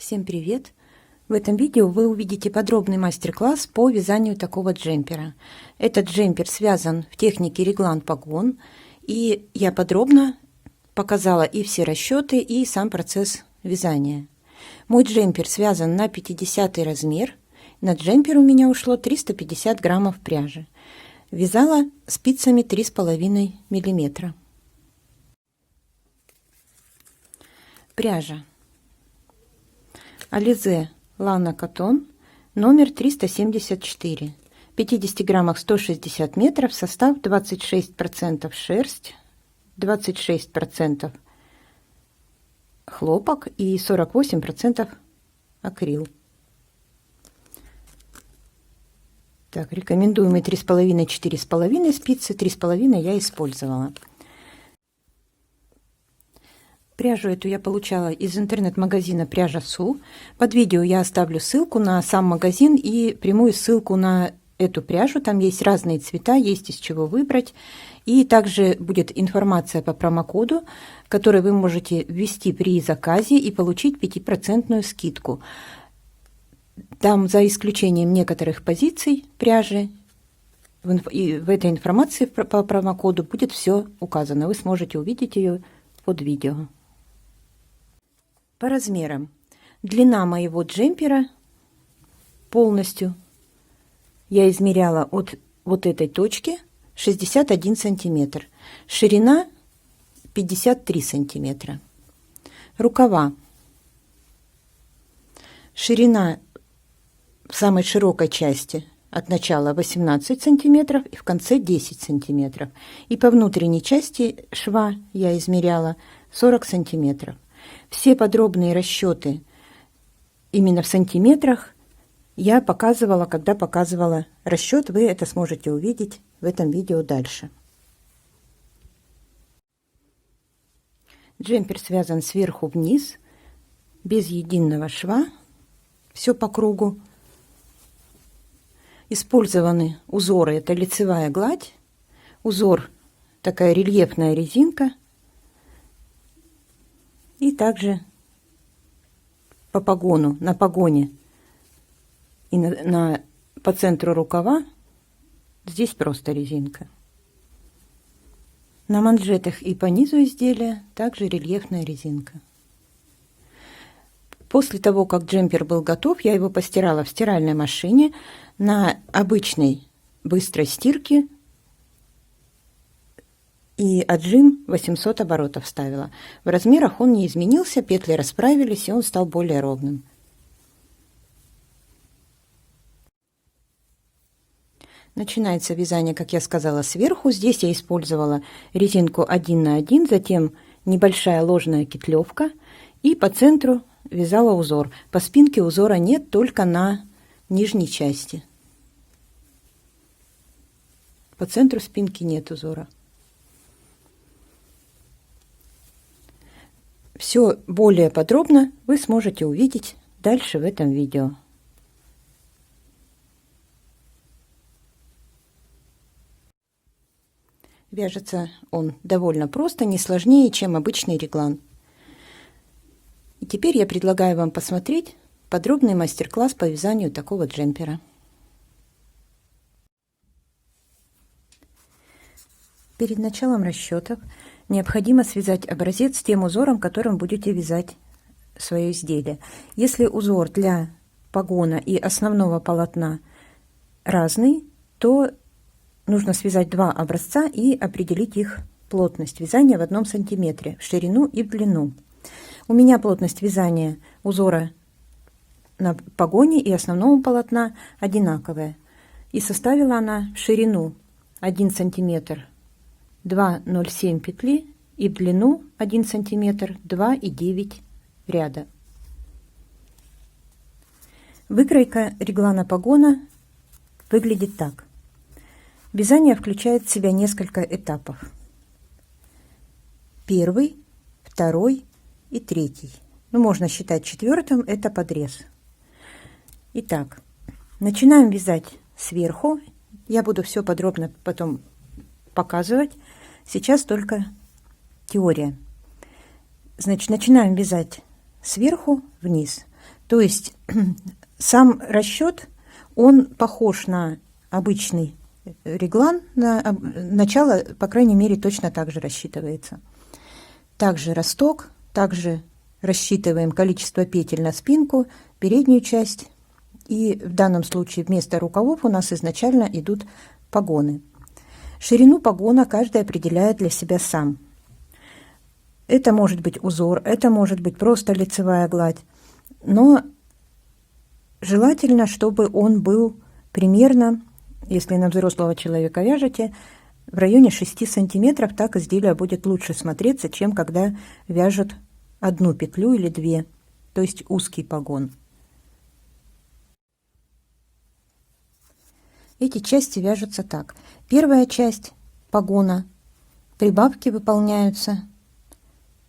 Всем привет! В этом видео вы увидите подробный мастер-класс по вязанию такого джемпера. Этот джемпер связан в технике реглан-погон, и я подробно показала и все расчеты, и сам процесс вязания. Мой джемпер связан на 50 размер. На джемпер у меня ушло 350 граммов пряжи. Вязала спицами 3,5 миллиметра. Пряжа. Ализе Лана Котон, номер 374. В 50 граммах 160 метров, состав 26% шерсть, 26% хлопок и 48% акрил. Так, рекомендуемые 3,5-4,5 спицы, 3,5 я использовала. Пряжу эту я получала из интернет-магазина Пряжа Су. Под видео я оставлю ссылку на сам магазин и прямую ссылку на эту пряжу. Там есть разные цвета, есть из чего выбрать. И также будет информация по промокоду, который вы можете ввести при заказе и получить 5% скидку. Там, за исключением некоторых позиций пряжи, и в этой информации по промокоду будет все указано. Вы сможете увидеть ее под видео. По размерам. Длина моего джемпера полностью я измеряла от вот этой точки 61 сантиметр. Ширина 53 сантиметра. Рукава. Ширина в самой широкой части от начала 18 сантиметров и в конце 10 сантиметров. И по внутренней части шва я измеряла 40 сантиметров. Все подробные расчеты именно в сантиметрах я показывала, когда показывала расчет. Вы это сможете увидеть в этом видео дальше. Джемпер связан сверху вниз, без единого шва, все по кругу. Использованы узоры, это лицевая гладь, узор такая рельефная резинка, и также по погону, на погоне и по центру рукава здесь просто резинка. На манжетах и по низу изделия также рельефная резинка. После того, как джемпер был готов, я его постирала в стиральной машине на обычной быстрой стирке и отжим 800 оборотов ставила. В размерах он не изменился, петли расправились, и он стал более ровным. Начинается вязание, как я сказала, сверху. Здесь я использовала резинку 1 на 1, затем небольшая ложная кетлевка, и по центру вязала узор. По спинке узора нет, только на нижней части. По центру спинки нет узора. Все более подробно вы сможете увидеть дальше в этом видео. Вяжется он довольно просто, не сложнее, чем обычный реглан. И теперь я предлагаю вам посмотреть подробный мастер-класс по вязанию такого джемпера. Перед началом расчетов необходимо связать образец тем узором, которым будете вязать свое изделие. Если узор для погона и основного полотна разный, то нужно связать два образца и определить их плотность вязания в 1 сантиметре, в ширину и в длину. У меня плотность вязания узора на погоне и основного полотна одинаковая. И составила она в ширину 1 сантиметр 2,07 петли и в длину 1 сантиметр 2,9 ряда. Выкройка реглана погона выглядит так. Вязание включает в себя несколько этапов. Первый, второй и третий. Ну, можно считать четвертым, это подрез. Итак, начинаем вязать сверху. Я буду все подробно потом показывать. Сейчас только теория. Значит, начинаем вязать сверху вниз. То есть сам расчет, он похож на обычный реглан, начало, по крайней мере, точно так же рассчитывается. Также росток, также рассчитываем количество петель на спинку, переднюю часть. И в данном случае вместо рукавов у нас изначально идут погоны. Ширину погона каждый определяет для себя сам. Это может быть узор, это может быть просто лицевая гладь. Но желательно, чтобы он был примерно, если на взрослого человека вяжете, в районе 6 сантиметров, так изделие будет лучше смотреться, чем когда вяжут одну петлю или две, то есть узкий погон. Эти части вяжутся так. Первая часть погона, прибавки выполняются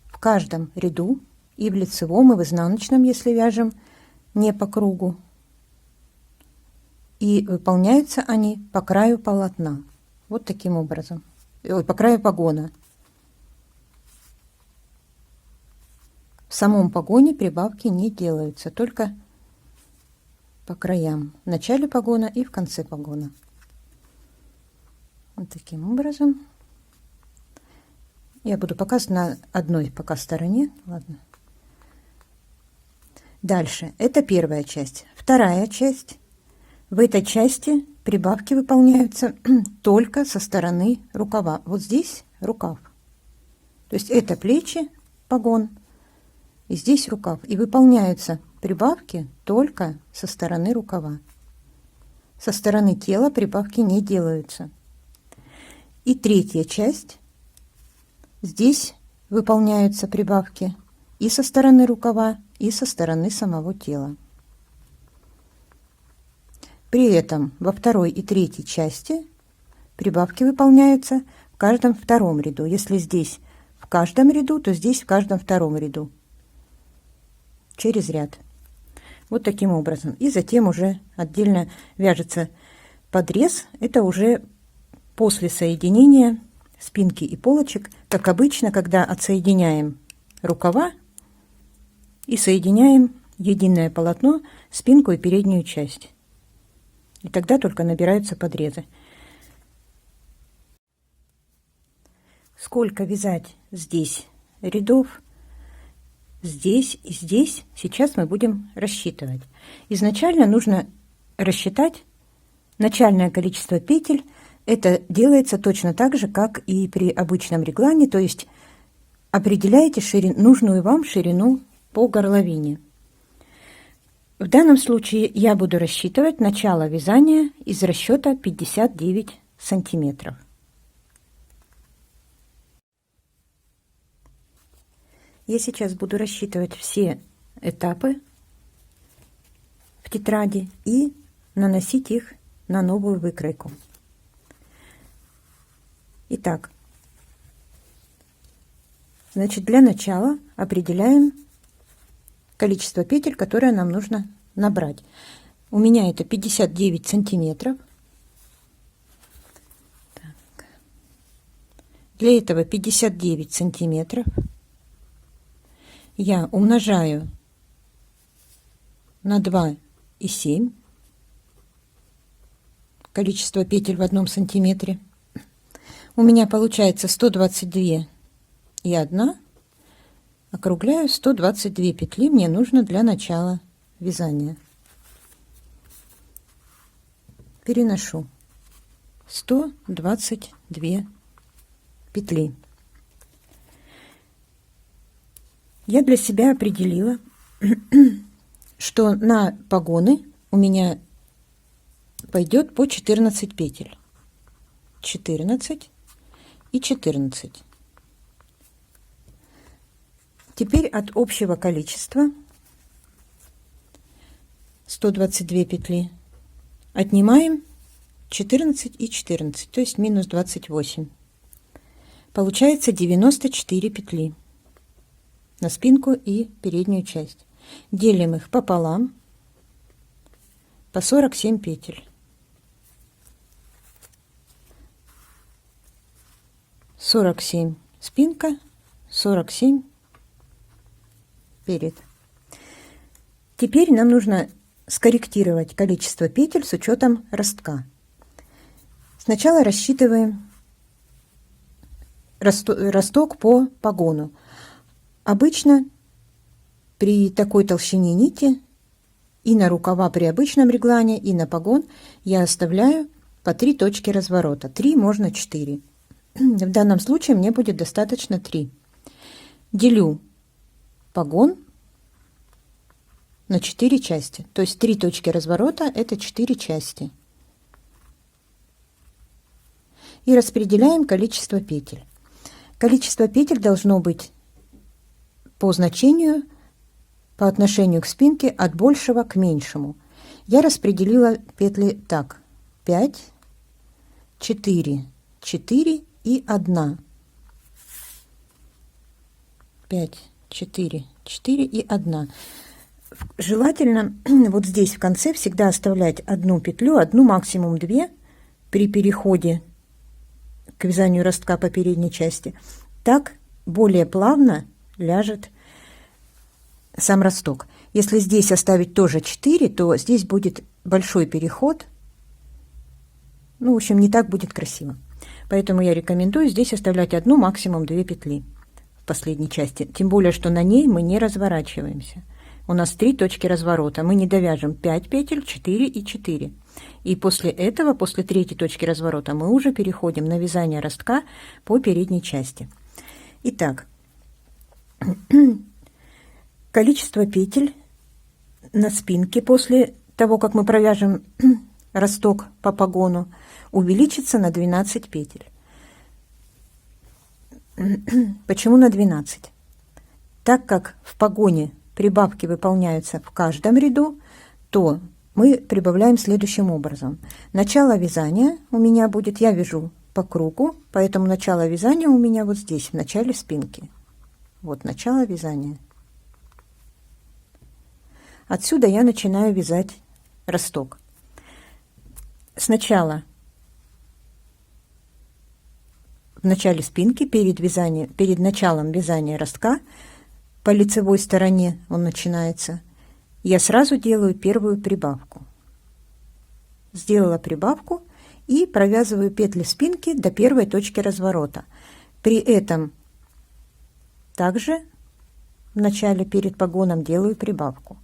в каждом ряду, и в лицевом, и в изнаночном, если вяжем не по кругу. И выполняются они по краю полотна. Вот таким образом. По краю погона. В самом погоне прибавки не делаются, только по краям. В начале погона и в конце погона. Вот таким образом. Я буду показывать на одной пока стороне. Ладно. Дальше. Это первая часть. Вторая часть. В этой части прибавки выполняются только со стороны рукава. Вот здесь рукав. То есть это плечи, погон, и здесь рукав. И выполняются прибавки только со стороны рукава. Со стороны тела прибавки не делаются. И третья часть. Здесь выполняются прибавки и со стороны рукава, и со стороны самого тела. При этом во второй и третьей части прибавки выполняются в каждом втором ряду. Если здесь в каждом ряду, то здесь в каждом втором ряду. Через ряд. Вот таким образом. И затем уже отдельно вяжется подрез. Это уже после соединения спинки и полочек, как обычно, когда отсоединяем рукава и соединяем единое полотно, спинку и переднюю часть. И тогда только набираются подрезы. Сколько вязать здесь рядов, здесь и здесь, сейчас мы будем рассчитывать. Изначально нужно рассчитать начальное количество петель. Это делается точно так же, как и при обычном реглане, то есть определяете нужную вам ширину по горловине. В данном случае я буду рассчитывать начало вязания из расчета 59 сантиметров. Я сейчас буду рассчитывать все этапы в тетради и наносить их на новую выкройку. Итак, значит, для начала определяем количество петель, которое нам нужно набрать. У меня это 59 сантиметров. Так. Для этого 59 сантиметров я умножаю на 2,7 количество петель в 1 сантиметре. У меня получается 122 и 1. Округляю, 122 петли мне нужно для начала вязания. Переношу 122 петли. Я для себя определила, что на погоны у меня пойдет по 14 петель. 14 и 14. Теперь от общего количества 122 петли отнимаем 14 и 14, то есть минус 28. Получается 94 петли на спинку и переднюю часть. Делим их пополам по 47 петель. 47 спинка, 47 перед. Теперь нам нужно скорректировать количество петель с учетом ростка. Сначала рассчитываем росток по погону. Обычно при такой толщине нити и на рукава при обычном реглане, и на погон я оставляю по 3 точки разворота. 3, можно 4. В данном случае мне будет достаточно 3. Делю погон на 4 части. То есть 3 точки разворота – это 4 части. И распределяем количество петель. Количество петель должно быть по значению, по отношению к спинке от большего к меньшему. Я распределила петли так: 5, 4, 4 и 1. 5, 4, 4 и 1. Желательно вот здесь в конце всегда оставлять одну петлю, одну, максимум 2 при переходе к вязанию ростка по передней части. Так более плавно ляжет сам росток. Если здесь оставить тоже 4, то здесь будет большой переход. Ну, в общем, не так будет красиво. Поэтому я рекомендую здесь оставлять одну, максимум 2 петли в последней части. Тем более, что на ней мы не разворачиваемся. У нас 3 точки разворота. Мы не довяжем 5 петель, 4 и 4. И после этого, после 3-й точки разворота, мы уже переходим на вязание ростка по передней части. Итак, количество петель на спинке после того, как мы провяжем росток по погону, увеличится на 12 петель. Почему на 12? Так как в погоне прибавки выполняются в каждом ряду, то мы прибавляем следующим образом. Начало вязания у меня будет, я вяжу по кругу, поэтому начало вязания у меня вот здесь, в начале спинки. Вот начало вязания. Отсюда я начинаю вязать росток. Сначала в начале спинки, перед началом вязания ростка, по лицевой стороне он начинается, я сразу делаю первую прибавку. Сделала прибавку и провязываю петли спинки до первой точки разворота. При этом также в начале перед погоном делаю прибавку.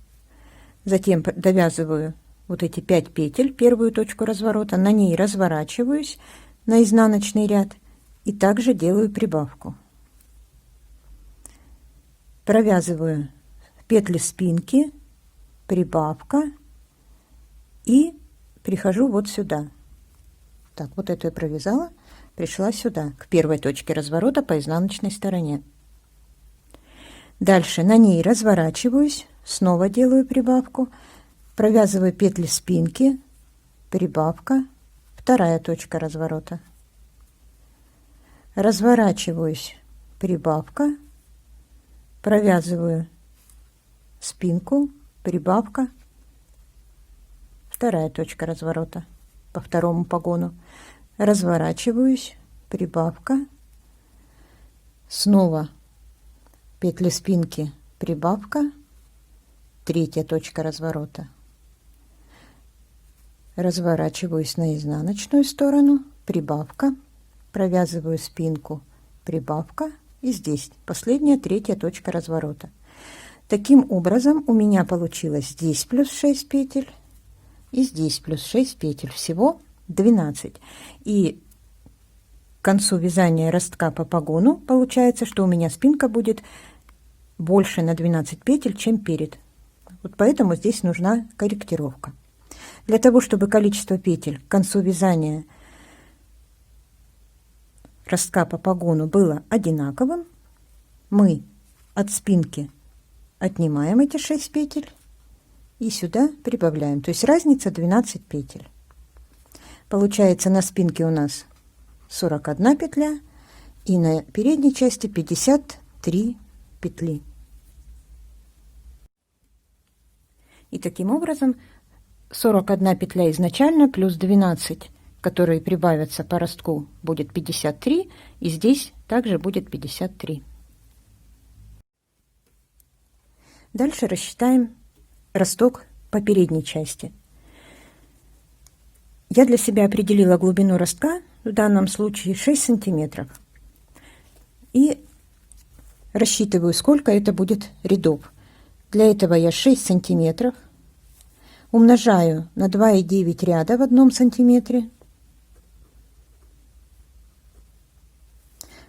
Затем довязываю вот эти 5 петель, первую точку разворота, на ней разворачиваюсь на изнаночный ряд и также делаю прибавку. Провязываю петли спинки, прибавка и прихожу вот сюда. Так, вот эту я провязала, пришла сюда, к первой точке разворота по изнаночной стороне. Дальше на ней разворачиваюсь, снова делаю прибавку, провязываю петли спинки, прибавка, вторая точка разворота. Разворачиваюсь, прибавка, провязываю спинку, прибавка, вторая точка разворота по второму погону. Разворачиваюсь, прибавка, снова петли спинки, прибавка, третья точка разворота. Разворачиваюсь на изнаночную сторону, прибавка, провязываю спинку, прибавка, и здесь последняя, третья точка разворота. Таким образом у меня получилось здесь плюс 6 петель и здесь плюс 6 петель, всего 12. И к концу вязания ростка по погону получается, что у меня спинка будет больше на 12 петель, чем перед. Вот поэтому здесь нужна корректировка. Для того, чтобы количество петель к концу вязания ростка по погону было одинаковым, мы от спинки отнимаем эти 6 петель и сюда прибавляем. То есть разница 12 петель. Получается, на спинке у нас 41 петля и на передней части 53 петли. И таким образом 41 петля изначально плюс 12, которые прибавятся по ростку, будет 53, и здесь также будет 53. Дальше рассчитаем росток по передней части. Я для себя определила глубину ростка, в данном случае 6 сантиметров. И рассчитываю, сколько это будет рядов. Для этого я 6 сантиметров умножаю на 2,9 ряда в 1 сантиметре.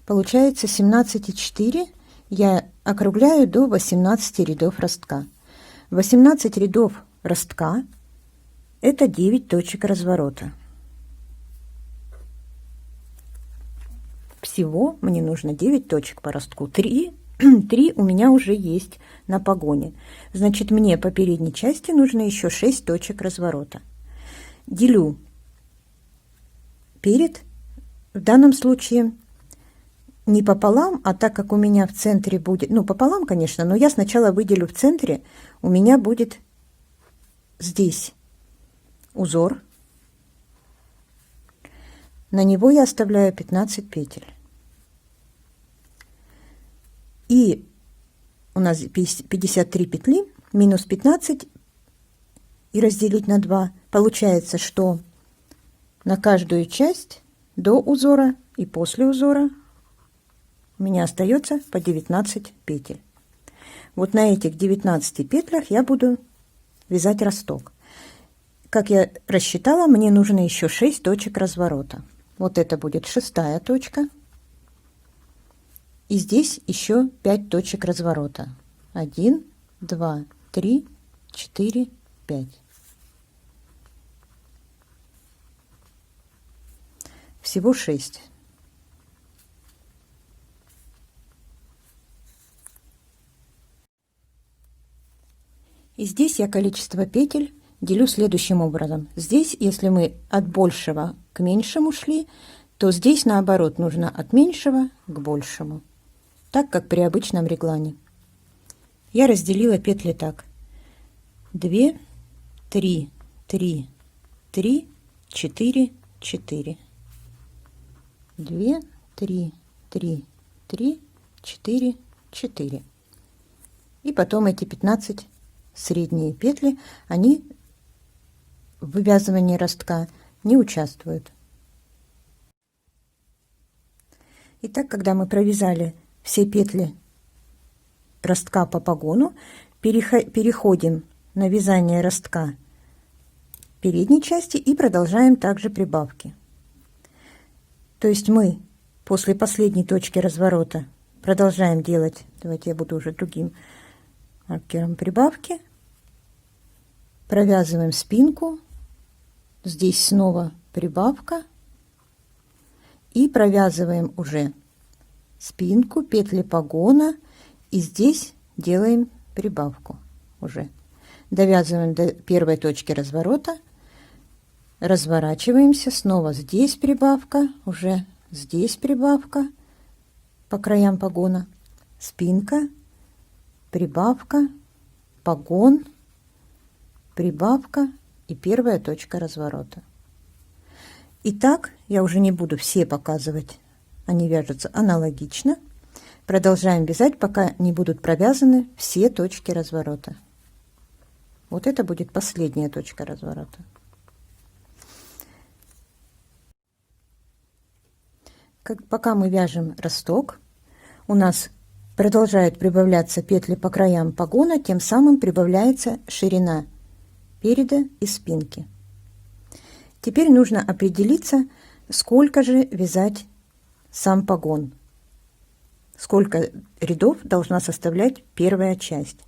Получается 17,4. Я округляю до 18 рядов ростка. 18 рядов ростка – это 9 точек разворота. Всего мне нужно 9 точек по ростку. 3 у меня уже есть на погоне. Значит, мне по передней части нужно еще 6 точек разворота. Делю перед, в данном случае не пополам, а так как у меня в центре будет, ну пополам, конечно, но я сначала выделю в центре, у меня будет здесь узор. На него я оставляю 15 петель. И у нас 53 петли, минус 15 и разделить на 2. Получается, что на каждую часть до узора и после узора у меня остается по 19 петель. Вот на этих 19 петлях я буду вязать росток. Как я рассчитала, мне нужно еще 6 точек разворота. Вот это будет 6-я точка. И здесь еще 5 точек разворота. 1, 2, 3, 4, 5. Всего 6. И здесь я количество петель делю следующим образом. Здесь, если мы от большего к меньшему шли, то здесь наоборот нужно от меньшего к большему, так как при обычном реглане. Я разделила петли так: 2, 3, 3, 3, 4, 4. 2, 3, 3, 3, 4, 4. И потом эти 15 средние петли, они в вывязывании ростка не участвуют. Итак, когда мы провязали все петли ростка по погону, переходим на вязание ростка передней части и продолжаем также прибавки. То есть мы после последней точки разворота продолжаем делать, давайте я буду уже другим маркером, прибавки, провязываем спинку, здесь снова прибавка и провязываем уже спинку, петли погона, и здесь делаем прибавку уже. Довязываем до первой точки разворота, разворачиваемся, снова здесь прибавка, уже здесь прибавка по краям погона, спинка, прибавка, погон, прибавка и первая точка разворота. Итак, я уже не буду все показывать, они вяжутся аналогично. Продолжаем вязать, пока не будут провязаны все точки разворота. Вот это будет последняя точка разворота. Пока мы вяжем росток, у нас продолжают прибавляться петли по краям погона, тем самым прибавляется ширина переда и спинки. Теперь нужно определиться, сколько же вязать сам погон, сколько рядов должна составлять первая часть.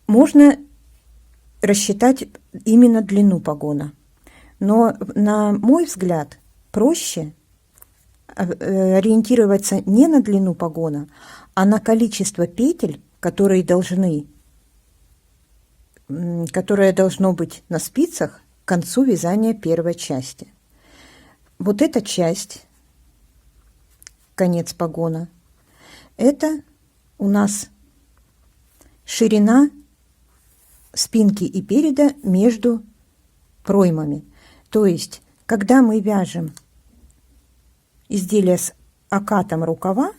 Можно рассчитать именно длину погона, но, на мой взгляд, проще ориентироваться не на длину погона, а на количество петель, которое должно быть на спицах к концу вязания первой части. Вот эта часть, конец погона, это у нас ширина спинки и переда между проймами. То есть, когда мы вяжем изделие с окатом рукава,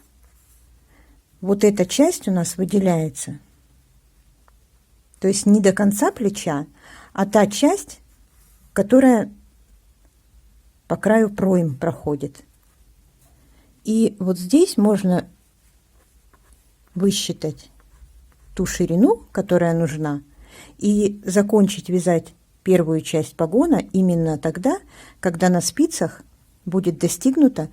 вот эта часть у нас выделяется То есть не до конца плеча, а та часть, которая по краю пройм проходит. И вот здесь можно высчитать ту ширину, которая нужна, и закончить вязать первую часть погона именно тогда, когда на спицах будет достигнуто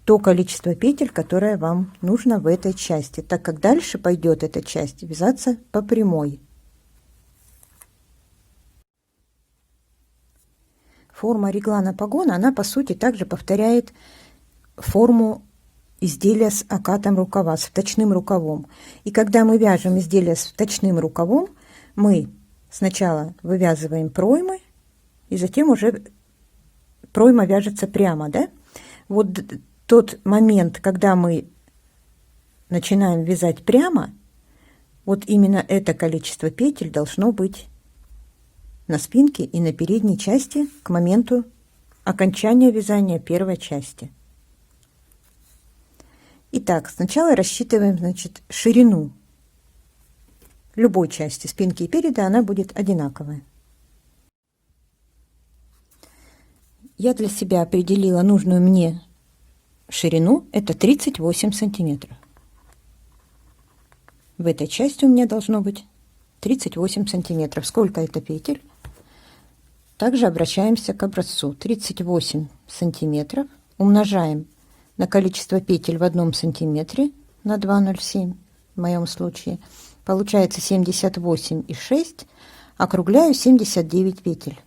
то количество петель, которое вам нужно в этой части, так как дальше пойдет эта часть вязаться по прямой. Форма реглана погона, она по сути также повторяет форму изделия с окатом рукава, с вточным рукавом. И когда мы вяжем изделие с вточным рукавом, мы сначала вывязываем проймы, и затем уже пройма вяжется прямо, да? Вот тот момент, когда мы начинаем вязать прямо, вот именно это количество петель должно быть на спинке и на передней части к моменту окончания вязания первой части. Итак, сначала рассчитываем, значит, ширину любой части спинки и переда, она будет одинаковая. Я для себя определила нужную мне ширину, это 38 сантиметров. В этой части у меня должно быть 38 сантиметров. Сколько это петель? Также обращаемся к образцу. 38 сантиметров умножаем на количество петель в 1 сантиметре на 2,07 в моем случае. Получается 78,6. Округляю 79 петель.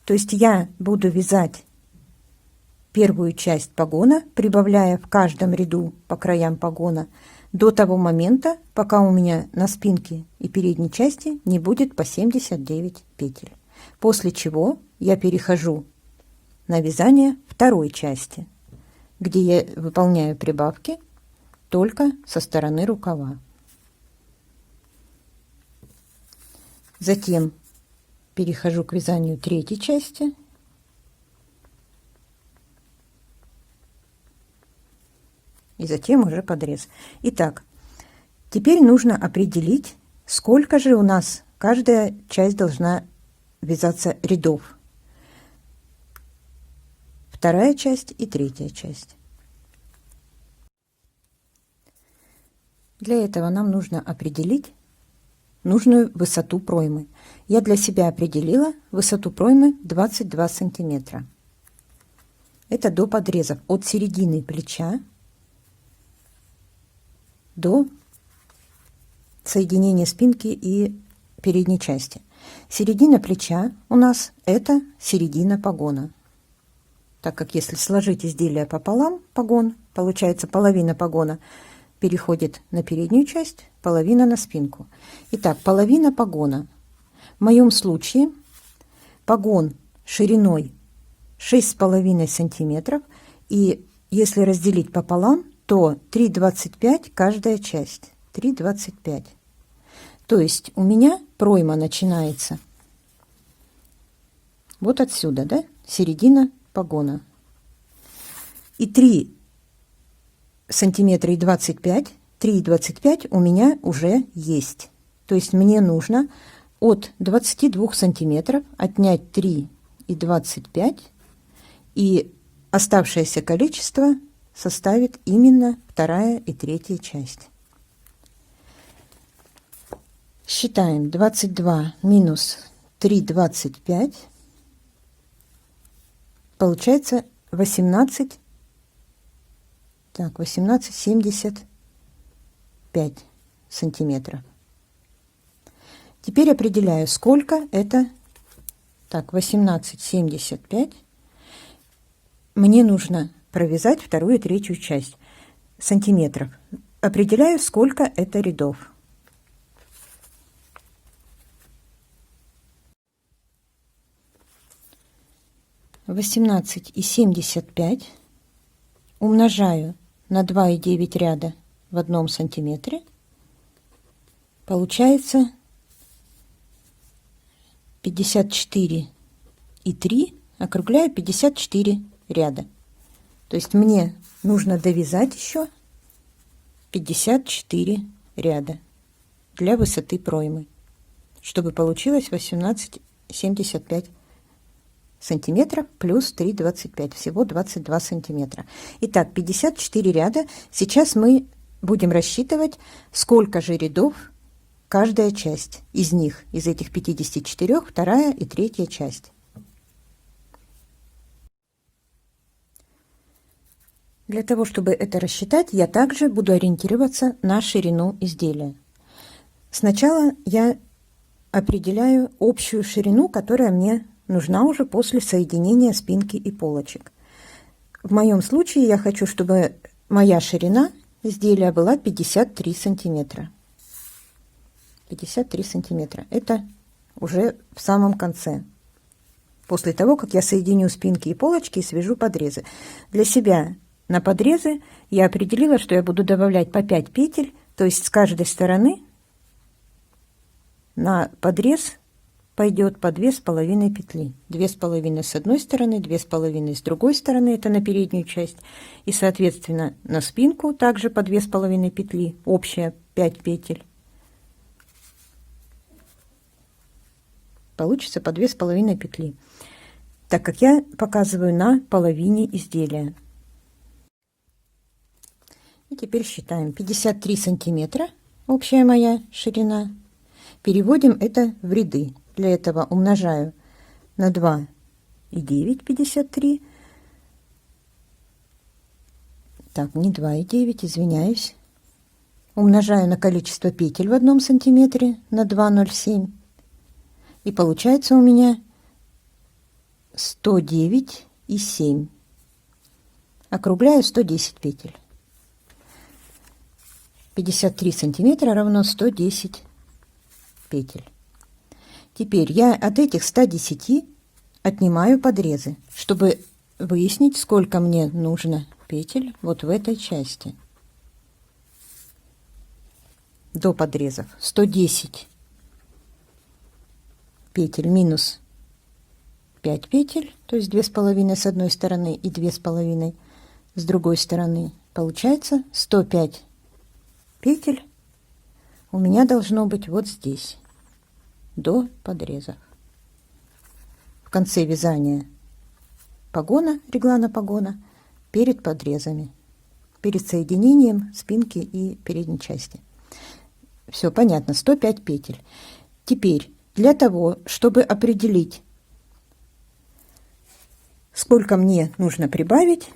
То есть я буду вязать первую часть погона, прибавляя в каждом ряду по краям погона до того момента, пока у меня на спинке и передней части не будет по 79 петель. После чего я перехожу на вязание второй части, где я выполняю прибавки только со стороны рукава. Затем перехожу к вязанию третьей части. И затем уже подрез. Итак, теперь нужно определить, сколько же у нас каждая часть должна вязаться рядов. Вторая часть и третья часть. Для этого нам нужно определить нужную высоту проймы. Я для себя определила высоту проймы 22 сантиметра. Это до подрезов от середины плеча до соединения спинки и передней части. Середина плеча у нас это середина погона. Так как если сложить изделие пополам, погон, получается половина погона переходит на переднюю часть, половина на спинку. Итак, половина погона. В моем случае погон шириной 6,5 сантиметров, и если разделить пополам, то 3,25 каждая часть. 3,25. То есть у меня пройма начинается вот отсюда, да, середина погона. И 3 сантиметра и 25, 3,25 у меня уже есть. То есть мне нужно от 22 сантиметров отнять 3,25, и оставшееся количество составит именно вторая и третья часть. Считаем 22 минус 3,25. Получается 18, так, 18,75 сантиметров. Теперь определяю, сколько это. Так, 18,75. Мне нужно провязать вторую и третью часть сантиметров. Определяю, сколько это рядов. — 18,75 умножаю на 2,9 ряда в 1 сантиметре. Получается 54,3, округляю 54 ряда. То есть мне нужно довязать еще 54 ряда для высоты проймы, чтобы получилось 18,75 сантиметров плюс 3,25, всего 22 сантиметра. Итак, 54 ряда. Сейчас мы будем рассчитывать, сколько же рядов каждая часть из них, из этих 54, вторая и третья часть. Для того, чтобы это рассчитать, я также буду ориентироваться на ширину изделия. Сначала я определяю общую ширину, которая мне нужна уже после соединения спинки и полочек. В моем случае я хочу, чтобы моя ширина изделия была 53 сантиметра. 53 сантиметра. Это уже в самом конце. После того, как я соединю спинки и полочки и свяжу подрезы. Для себя на подрезы я определила, что я буду добавлять по 5 петель, то есть с каждой стороны на подрез пойдет по 2,5 петли. 2,5 с одной стороны, 2,5 с другой стороны, это на переднюю часть. И, соответственно, на спинку также по 2,5 петли, общая 5 петель. Получится по 2,5 петли, так как я показываю на половине изделия. И теперь считаем. 53 сантиметра общая моя ширина. Переводим это в ряды. Для этого умножаю на 2 и 9, 53. Так, не 2 и 9, извиняюсь. Умножаю на количество петель в 1 сантиметре на 2,07. И получается у меня 109,7. Округляю 110 петель. 53 сантиметра равно 110 петель. Теперь я от этих 110 отнимаю подрезы, чтобы выяснить, сколько мне нужно петель вот в этой части. До подрезов 110 петель минус 5 петель, то есть 2,5 с одной стороны и 2,5 с другой стороны. Получается 105 петель у меня должно быть вот здесь, до подрезов. В конце вязания погона, реглана погона, перед подрезами, перед соединением спинки и передней части. Все понятно, 105 петель. Теперь для того, чтобы определить, сколько мне нужно прибавить,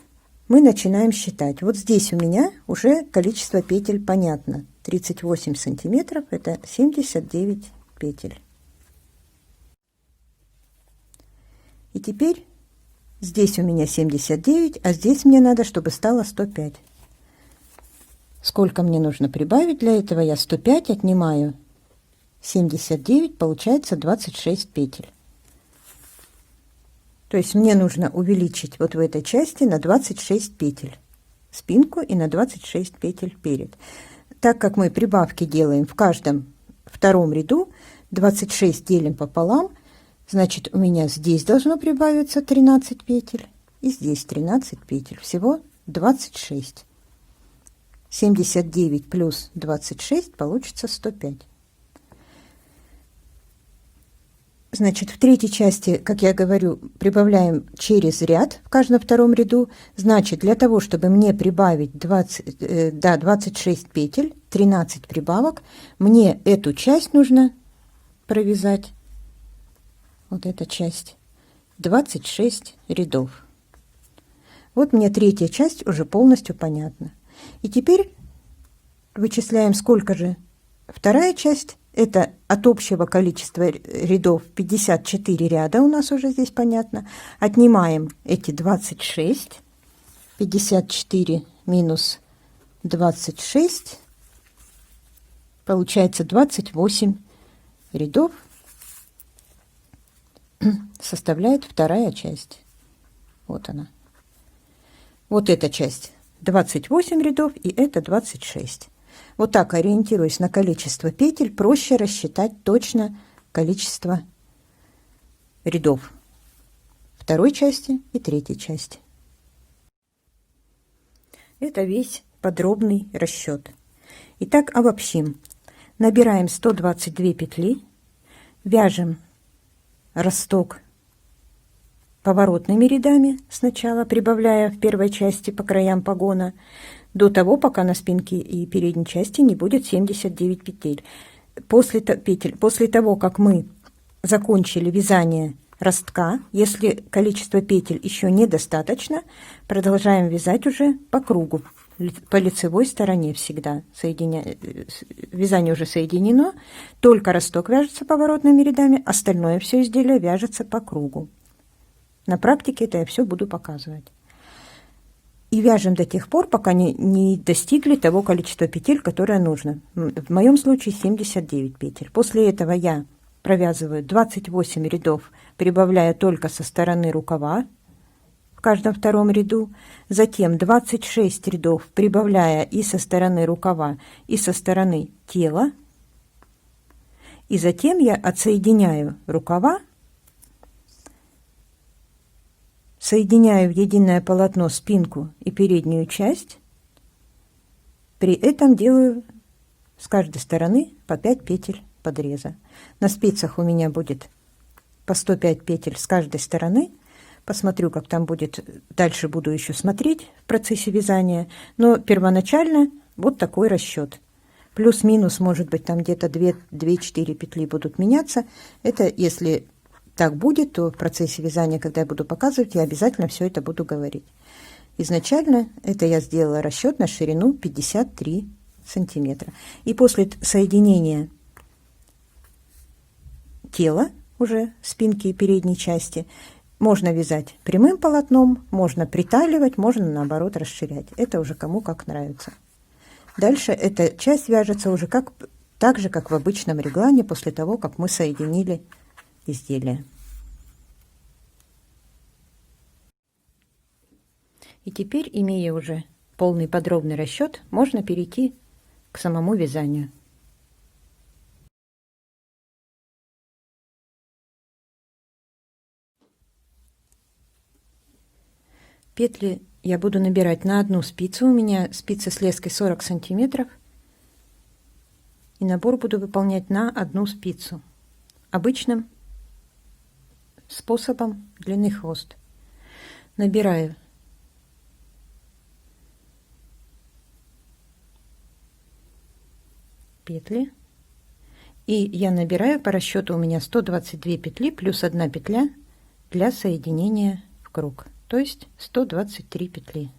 мы начинаем считать. Вот здесь у меня уже количество петель понятно. 38 сантиметров, это 79 петель. И теперь здесь у меня 79, а здесь мне надо, чтобы стало 105. Сколько мне нужно прибавить? Для этого я 105 отнимаю 79, получается 26 петель. То есть мне нужно увеличить вот в этой части на 26 петель спинку и на 26 петель перед. Так как мы прибавки делаем в каждом втором ряду, 26 делим пополам, значит у меня здесь должно прибавиться 13 петель и здесь 13 петель. Всего 26. 79 плюс 26 получится 105. Значит, в третьей части, как я говорю, прибавляем через ряд в каждом втором ряду. Значит, для того, чтобы мне прибавить 26 петель, 13 прибавок, мне эту часть нужно провязать, вот эта часть, 26 рядов. Вот мне третья часть уже полностью понятна. И теперь вычисляем, сколько же вторая часть. Это от общего количества рядов 54 ряда у нас уже здесь понятно. Отнимаем эти 26. 54 минус 26. Получается 28 рядов. Составляет вторая часть. Вот она. Вот эта часть 28 рядов и это 26. Вот так, ориентируясь на количество петель, проще рассчитать точно количество рядов второй части и третьей части. Это весь подробный расчет. Итак, обобщим. Набираем 122 петли, вяжем росток поворотными рядами сначала, прибавляя в первой части по краям погона, до того, пока на спинке и передней части не будет 79 петель. После того, как мы закончили вязание ростка, если количество петель еще недостаточно, продолжаем вязать уже по кругу, по лицевой стороне всегда. Вязание уже соединено, только росток вяжется поворотными рядами, остальное все изделие вяжется по кругу. На практике это я все буду показывать. И вяжем до тех пор, пока не достигли того количества петель, которое нужно. В моем случае 79 петель. После этого я провязываю 28 рядов, прибавляя только со стороны рукава в каждом втором ряду. Затем 26 рядов, прибавляя и со стороны рукава, и со стороны тела. И затем я отсоединяю рукава, соединяю в единое полотно спинку и переднюю часть. При этом делаю с каждой стороны по 5 петель подреза. На спицах у меня будет по 105 петель с каждой стороны. Посмотрю, как там будет. Дальше буду еще смотреть в процессе вязания. Но первоначально вот такой расчет. Плюс-минус, может быть, там где-то 2-4 петли будут меняться. Это если так будет, то в процессе вязания, когда я буду показывать, я обязательно все это буду говорить. Изначально это я сделала расчет на ширину 53 сантиметра. И после соединения тела, уже спинки и передней части, можно вязать прямым полотном, можно приталивать, можно наоборот расширять. Это уже кому как нравится. Дальше эта часть вяжется уже так же, как в обычном реглане, после того, как мы соединили изделие. И теперь, имея уже полный подробный расчет, можно перейти к самому вязанию. Петли я буду набирать на одну спицу. У меня спица с леской 40 сантиметров. И набор буду выполнять на одну спицу. Обычным способом длинный хвост. Набираю петли. И я набираю по расчету у меня 122 петли плюс 1 петля для соединения в круг. То есть 123 петли.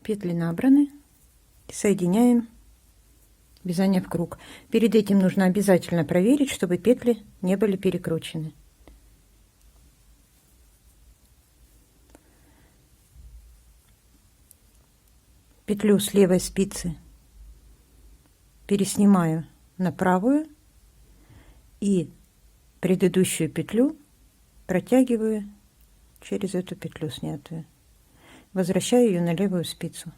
Петли набраны. Соединяем вязание в круг. Перед этим нужно обязательно проверить, чтобы петли не были перекручены. Петлю с левой спицы переснимаю на правую и предыдущую петлю протягиваю через эту петлю снятую. Возвращаю ее на левую спицу.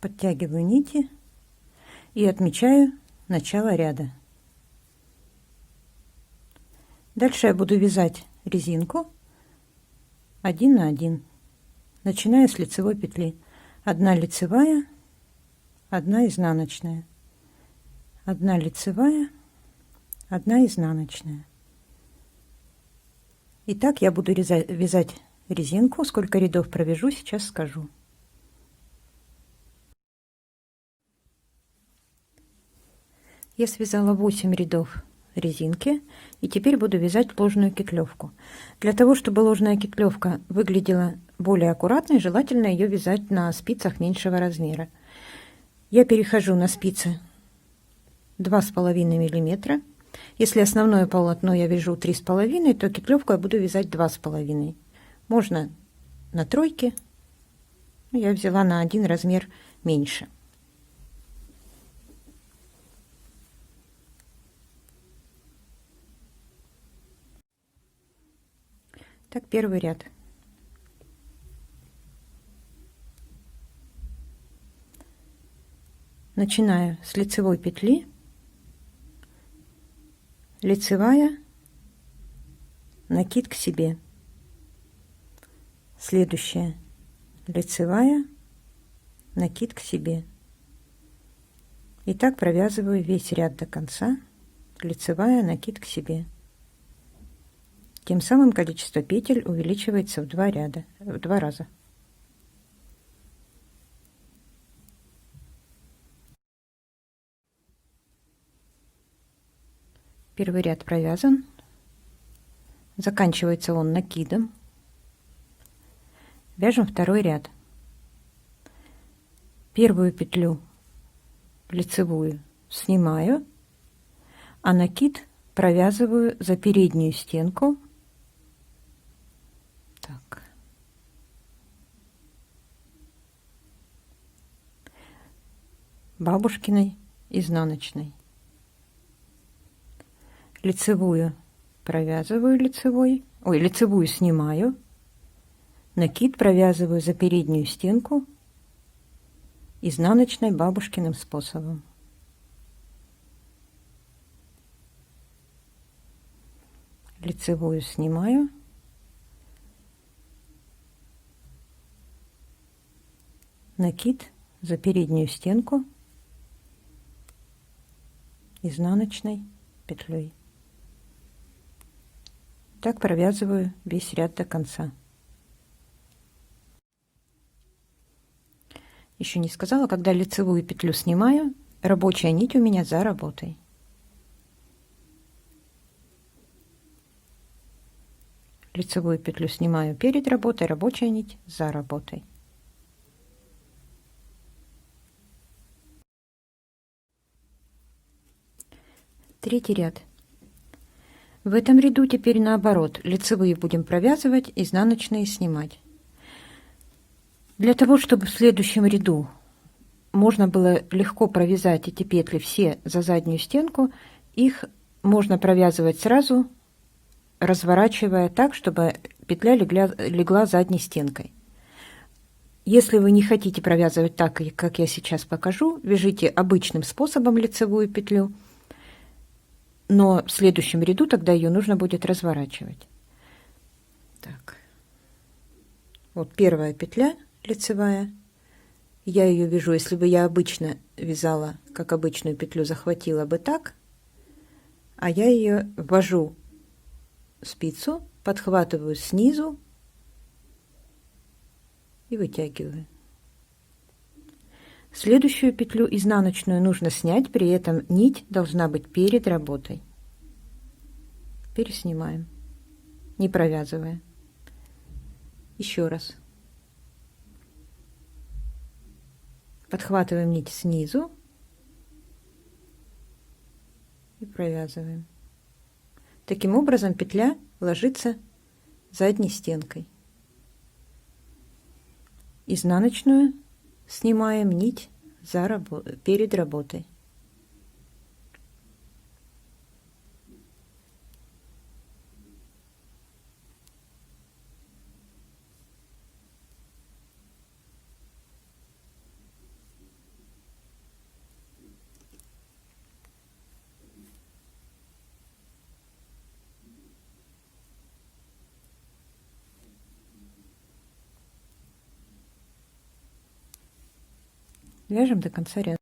Подтягиваю нити и отмечаю начало ряда. Дальше я буду вязать резинку 1 на 1, начиная с лицевой петли. 1 лицевая, 1 изнаночная, 1 лицевая, 1 изнаночная. И так я буду вязать резинку. Сколько рядов провяжу, сейчас скажу. Я связала 8 рядов резинки, и теперь буду вязать ложную кетлевку. Для того, чтобы ложная кетлевка выглядела более аккуратной, желательно ее вязать на спицах меньшего размера. Я перехожу на спицы 2,5 миллиметра. Если основное полотно я вяжу 3,5, то кетлевку я буду вязать 2,5. Можно на тройке. Я взяла на 1 размер меньше. Так, первый ряд. Начинаю с лицевой петли лицевая, накид к себе. Следующая лицевая, накид к себе. И так провязываю весь ряд до конца. Лицевая, накид к себе. Тем самым количество петель увеличивается в 2 раза. Первый ряд провязан. Заканчивается он накидом. Вяжем второй ряд. Первую петлю лицевую снимаю, а накид провязываю за переднюю стенку. Так. Бабушкиной изнаночной. Лицевую провязываю лицевую снимаю, накид провязываю за переднюю стенку изнаночной бабушкиным способом. Лицевую снимаю, накид за переднюю стенку изнаночной петлей. Так провязываю весь ряд до конца. Еще не сказала, когда лицевую петлю снимаю, рабочая нить у меня за работой. Лицевую петлю снимаю перед работой, рабочая нить за работой. Третий ряд. В этом ряду теперь наоборот, лицевые будем провязывать, изнаночные снимать. Для того, чтобы в следующем ряду можно было легко провязать эти петли все за заднюю стенку, их можно провязывать сразу, разворачивая так, чтобы петля легла задней стенкой. Если вы не хотите провязывать так, как я сейчас покажу, вяжите обычным способом лицевую петлю, но в следующем ряду тогда ее нужно будет разворачивать. Так. Вот первая петля лицевая. Я ее вяжу, если бы я обычно вязала, как обычную петлю, захватила бы так, а я ее ввожу спицу, подхватываю снизу и вытягиваю. Следующую петлю изнаночную нужно снять, при этом нить должна быть перед работой. Переснимаем, не провязывая. Еще раз. Подхватываем нить снизу и провязываем. Таким образом петля ложится задней стенкой. Изнаночную снимаем нить перед работой. Вяжем до конца ряда.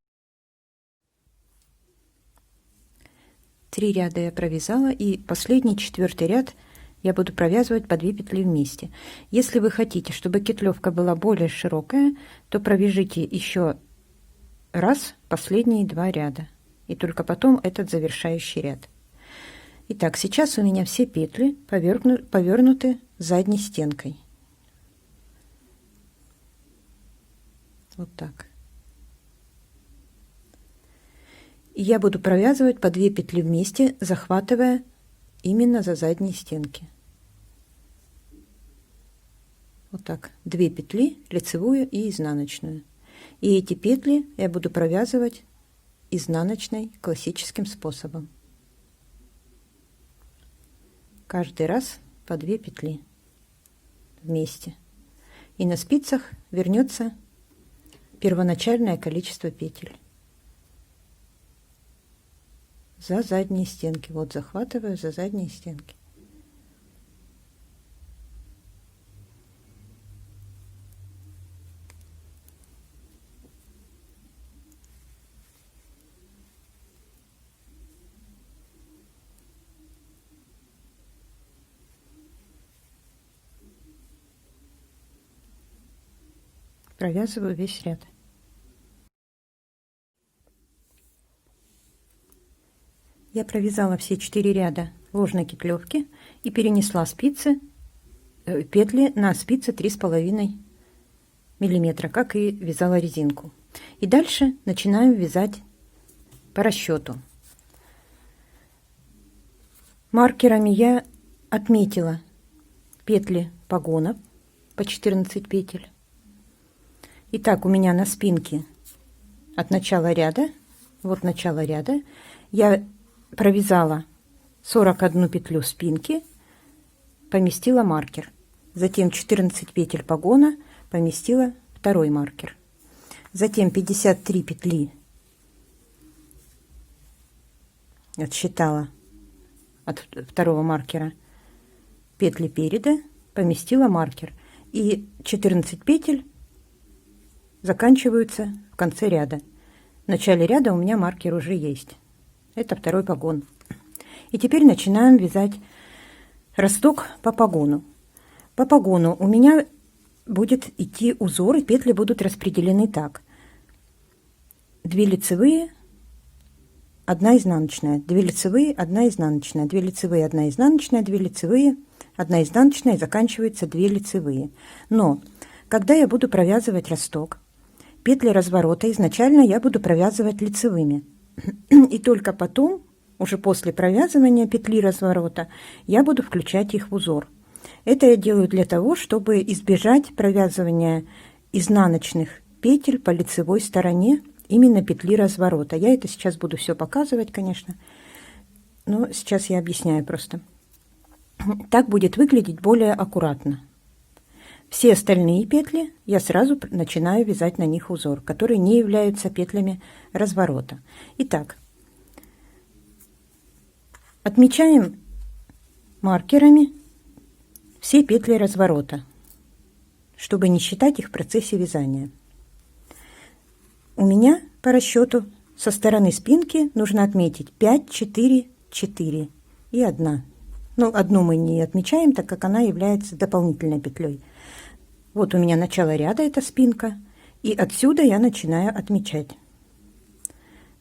3 ряда я провязала, и последний 4-й ряд я буду провязывать по 2 петли вместе. Если вы хотите, чтобы кетлевка была более широкая, то провяжите еще раз последние 2 ряда, и только потом этот завершающий ряд. Итак, сейчас у меня все петли повернуты задней стенкой. Вот так. И я буду провязывать по 2 петли вместе, захватывая именно за задние стенки. Вот так. 2 петли, лицевую и изнаночную. И эти петли я буду провязывать изнаночной классическим способом. Каждый раз по 2 петли вместе. И на спицах вернется первоначальное количество петель. за задние стенки. Вот захватываю за задние стенки. Провязываю весь ряд. Я провязала все 4 ряда ложной кетлевки и перенесла спицы, петли на спицы 3,5 миллиметра, как и вязала резинку. И дальше начинаю вязать по расчету. Маркерами я отметила петли погонов по 14 петель. Итак, у меня на спинке от начала ряда, вот начало ряда, я провязала 41 петлю спинки, поместила маркер. Затем 14 петель погона, поместила второй маркер. Затем 53 петли отсчитала от второго маркера петли переда, поместила маркер. И 14 петель заканчиваются в конце ряда. В начале ряда у меня маркер уже есть. Это второй погон. И теперь начинаем вязать росток по погону. По погону у меня будет идти узор, и петли будут распределены так: 2 лицевые, 1 изнаночная, 2 лицевые, 1 изнаночная, 2 лицевые, 1 изнаночная, 2 лицевые, 1 изнаночная, и заканчивается 2 лицевые. Но когда я буду провязывать росток, петли разворота изначально я буду провязывать лицевыми. И только потом, уже после провязывания петли разворота, я буду включать их в узор. Это я делаю для того, чтобы избежать провязывания изнаночных петель по лицевой стороне именно петли разворота. Я это сейчас буду все показывать, конечно, но сейчас я объясняю просто. Так будет выглядеть более аккуратно. Все остальные петли я сразу начинаю вязать на них узор, которые не являются петлями разворота. Итак, отмечаем маркерами все петли разворота, чтобы не считать их в процессе вязания. У меня по расчету со стороны спинки нужно отметить 5, 4, 4 и 1. Ну, одну мы не отмечаем, так как она является дополнительной петлей. Вот у меня начало ряда, это спинка, и отсюда я начинаю отмечать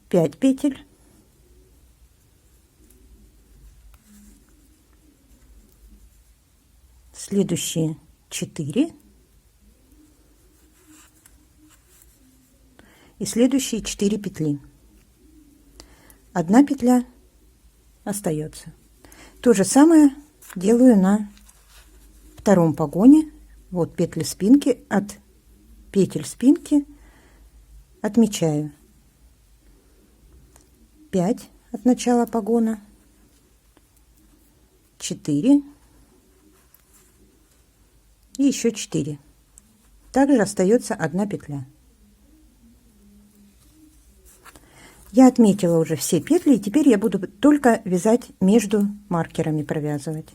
5 петель, следующие 4 и следующие 4 петли. 1 петля остается. То же самое делаю на втором погоне. Вот петли спинки, от петель спинки отмечаю 5 от начала погона, 4 и еще 4. Также остается 1 петля. Я отметила уже все петли, и теперь я буду только вязать между маркерами, провязывать.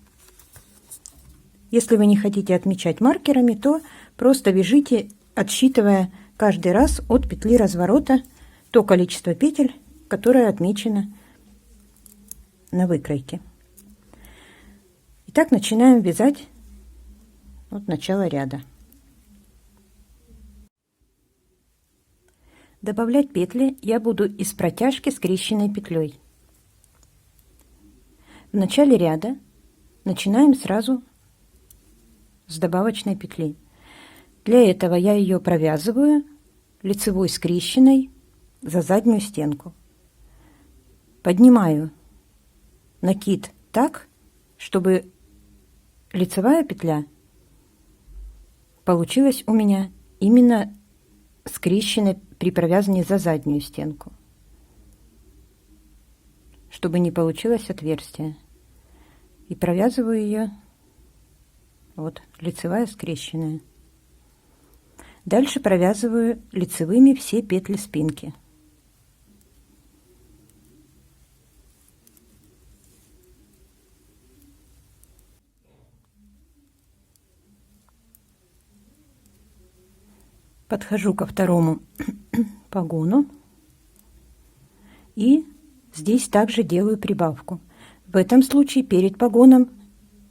Если вы не хотите отмечать маркерами, то просто вяжите, отсчитывая каждый раз от петли разворота то количество петель, которое отмечено на выкройке. Итак, начинаем вязать от начала ряда. Добавлять петли я буду из протяжки скрещенной петлей. В начале ряда начинаем сразу с добавочной петли. Для этого я ее провязываю лицевой скрещенной за заднюю стенку. Поднимаю накид так, чтобы лицевая петля получилась у меня именно скрещенной при провязывании за заднюю стенку, чтобы не получилось отверстие. И провязываю ее вот лицевая скрещенная. Дальше провязываю лицевыми все петли спинки. Подхожу ко второму погону и здесь также делаю прибавку. В этом случае перед погоном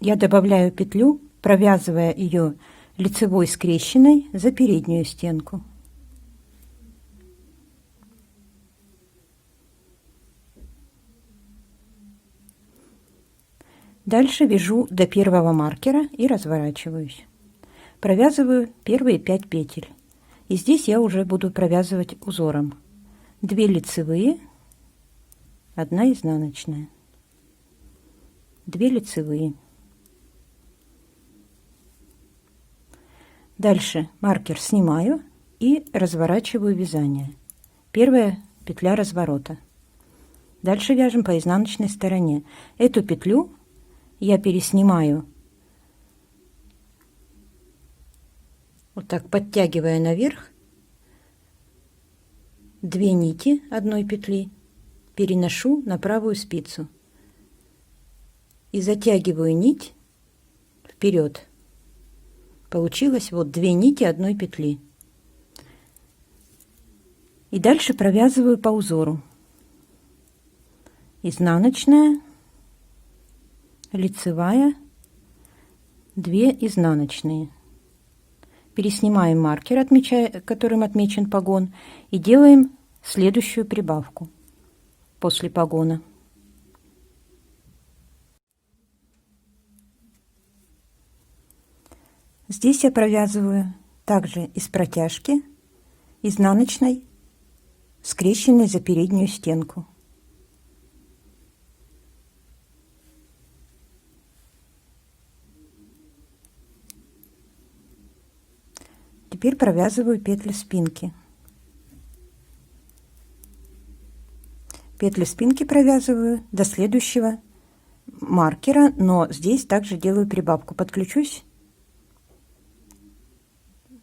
я добавляю петлю, провязывая ее лицевой скрещенной за переднюю стенку. Дальше вяжу до первого маркера и разворачиваюсь. Провязываю первые 5 петель. И здесь я уже буду провязывать узором. 2 лицевые, 1 изнаночная. 2 лицевые. Дальше маркер снимаю и разворачиваю вязание. Первая петля разворота. Дальше вяжем по изнаночной стороне. Эту петлю я переснимаю, вот так подтягивая наверх, 2 нити одной петли, переношу на правую спицу и затягиваю нить вперед. Получилось вот 2 нити одной петли. И дальше провязываю по узору. Изнаночная, лицевая, 2 изнаночные. Переснимаем маркер, которым отмечен погон, и делаем следующую прибавку после погона. Здесь я провязываю также из протяжки изнаночной, скрещенной за переднюю стенку. Теперь провязываю петли спинки. Петли спинки провязываю до следующего маркера, но здесь также делаю прибавку. Подключусь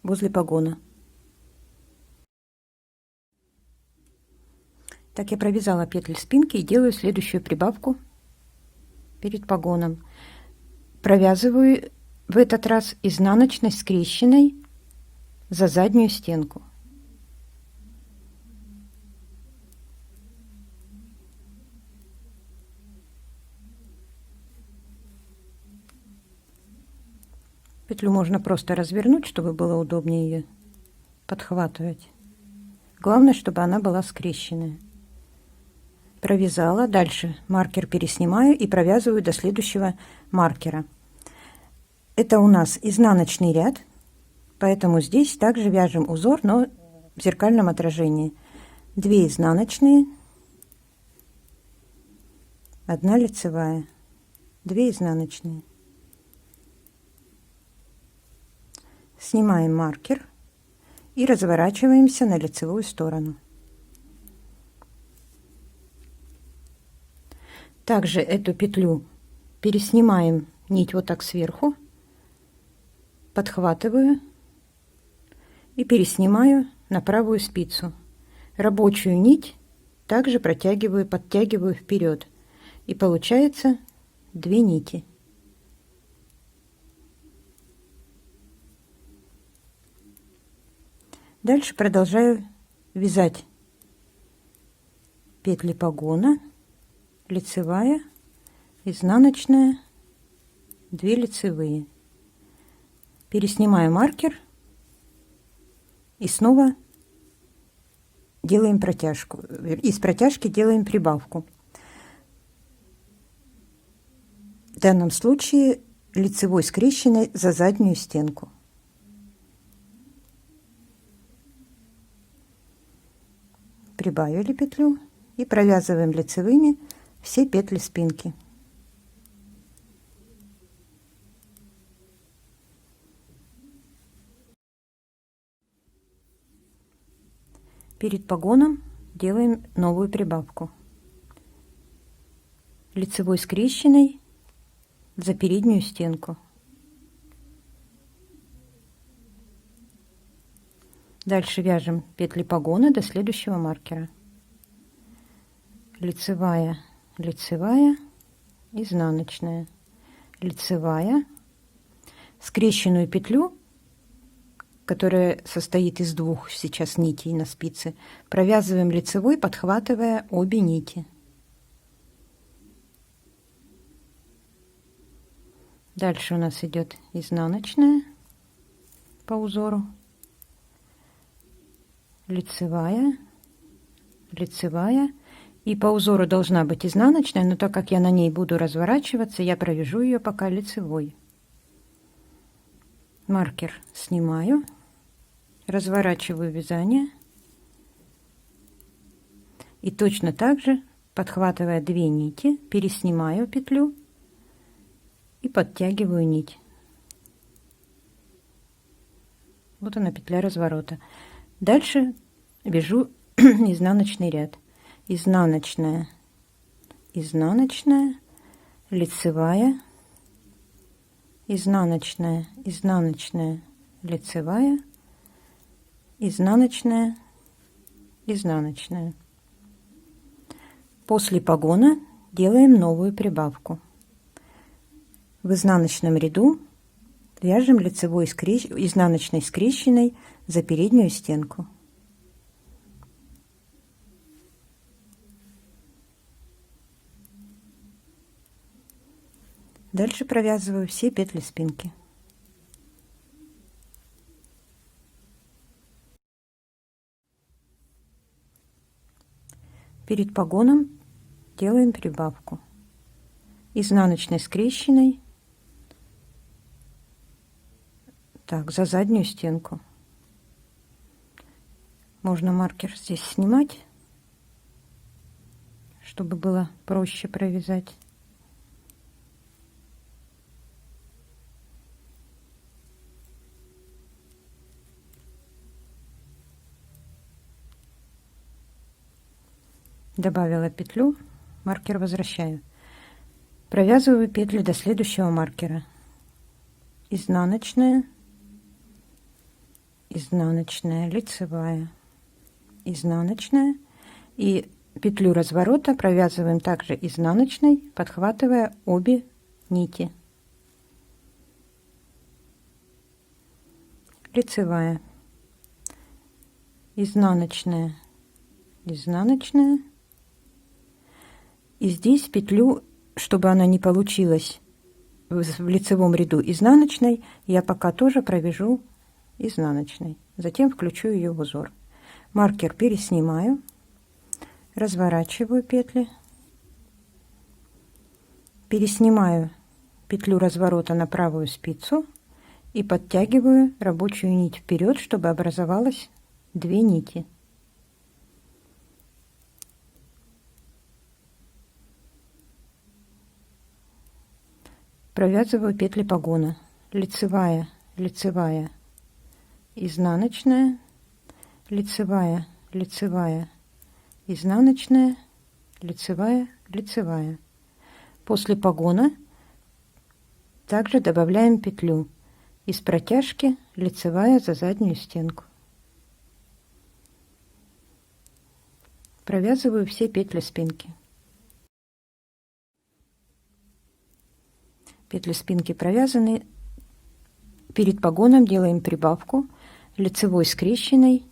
возле погона. Так я провязала петли спинки и делаю следующую прибавку перед погоном. Провязываю в этот раз изнаночной скрещенной за заднюю стенку. Петлю можно просто развернуть, чтобы было удобнее ее подхватывать. Главное, чтобы она была скрещенная. Провязала, дальше маркер переснимаю и провязываю до следующего маркера. Это у нас изнаночный ряд, поэтому здесь также вяжем узор, но в зеркальном отражении. 2 изнаночные, 1 лицевая, 2 изнаночные. Снимаем маркер и разворачиваемся на лицевую сторону. Также эту петлю переснимаем нить вот так сверху, подхватываю и переснимаю на правую спицу. Рабочую нить также протягиваю, подтягиваю вперед, и получается 2 нити. Дальше продолжаю вязать петли погона, лицевая, изнаночная, 2 лицевые. Переснимаю маркер и снова делаем протяжку. Из протяжки делаем прибавку. В данном случае лицевой скрещенной за заднюю стенку. Прибавили петлю и провязываем лицевыми все петли спинки. Перед погоном делаем новую прибавку. Лицевой скрещенной за переднюю стенку. Дальше вяжем петли погона до следующего маркера. Лицевая, лицевая, изнаночная, лицевая, скрещенную петлю которая состоит из двух сейчас нитей на спице, провязываем лицевой, подхватывая обе нити. Дальше у нас идет изнаночная по узору, лицевая, лицевая, и по узору должна быть изнаночная, но так как я на ней буду разворачиваться, я провяжу ее пока лицевой. Маркер снимаю, разворачиваю вязание и точно так же, подхватывая 2 нити, переснимаю петлю и подтягиваю нить. Вот она, петля разворота. Дальше вяжу изнаночный ряд. Изнаночная, изнаночная, лицевая, изнаночная, изнаночная, лицевая, изнаночная, изнаночная. После погона делаем новую прибавку. В изнаночном ряду вяжем лицевой изнаночной скрещенной за переднюю стенку. Дальше провязываю все петли спинки. Перед погоном делаем прибавку. Изнаночной скрещенной так за заднюю стенку. Можно маркер здесь снимать, чтобы было проще провязать. Добавила петлю, маркер возвращаю. Провязываю петли до следующего маркера. Изнаночная, изнаночная, лицевая, изнаночная, и петлю разворота провязываем также изнаночной, подхватывая обе нити. Лицевая, изнаночная, изнаночная. И здесь петлю, чтобы она не получилась в лицевом ряду изнаночной, я пока тоже провяжу изнаночной. Затем включу ее в узор. Маркер переснимаю, разворачиваю петли, переснимаю петлю разворота на правую спицу и подтягиваю рабочую нить вперед, чтобы образовалось 2 нити. Провязываю петли погона. Лицевая, лицевая, изнаночная, лицевая, лицевая, изнаночная, лицевая, лицевая. После погона также добавляем петлю из протяжки лицевая за заднюю стенку. Провязываю все петли спинки. Петли спинки провязаны. Перед погоном делаем прибавку лицевой скрещенной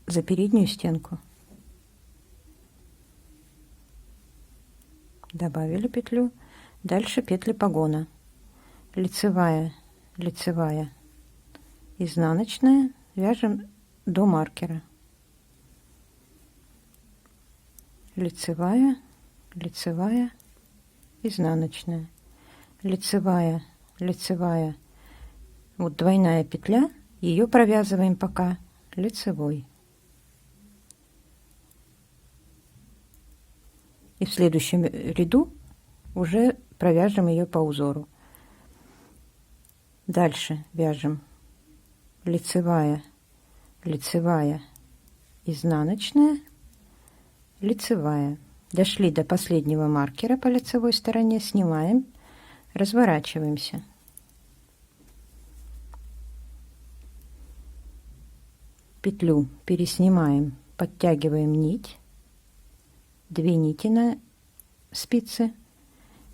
за переднюю стенку. Добавили петлю. Дальше петли погона. Лицевая, лицевая, изнаночная. Вяжем до маркера. Лицевая, лицевая, изнаночная, лицевая, лицевая. Вот двойная петля, ее провязываем пока лицевой. И в следующем ряду уже провяжем ее по узору. Дальше вяжем лицевая, лицевая, изнаночная, лицевая. Дошли до последнего маркера по лицевой стороне, снимаем, разворачиваемся. Петлю переснимаем, подтягиваем нить, 2 нити на спице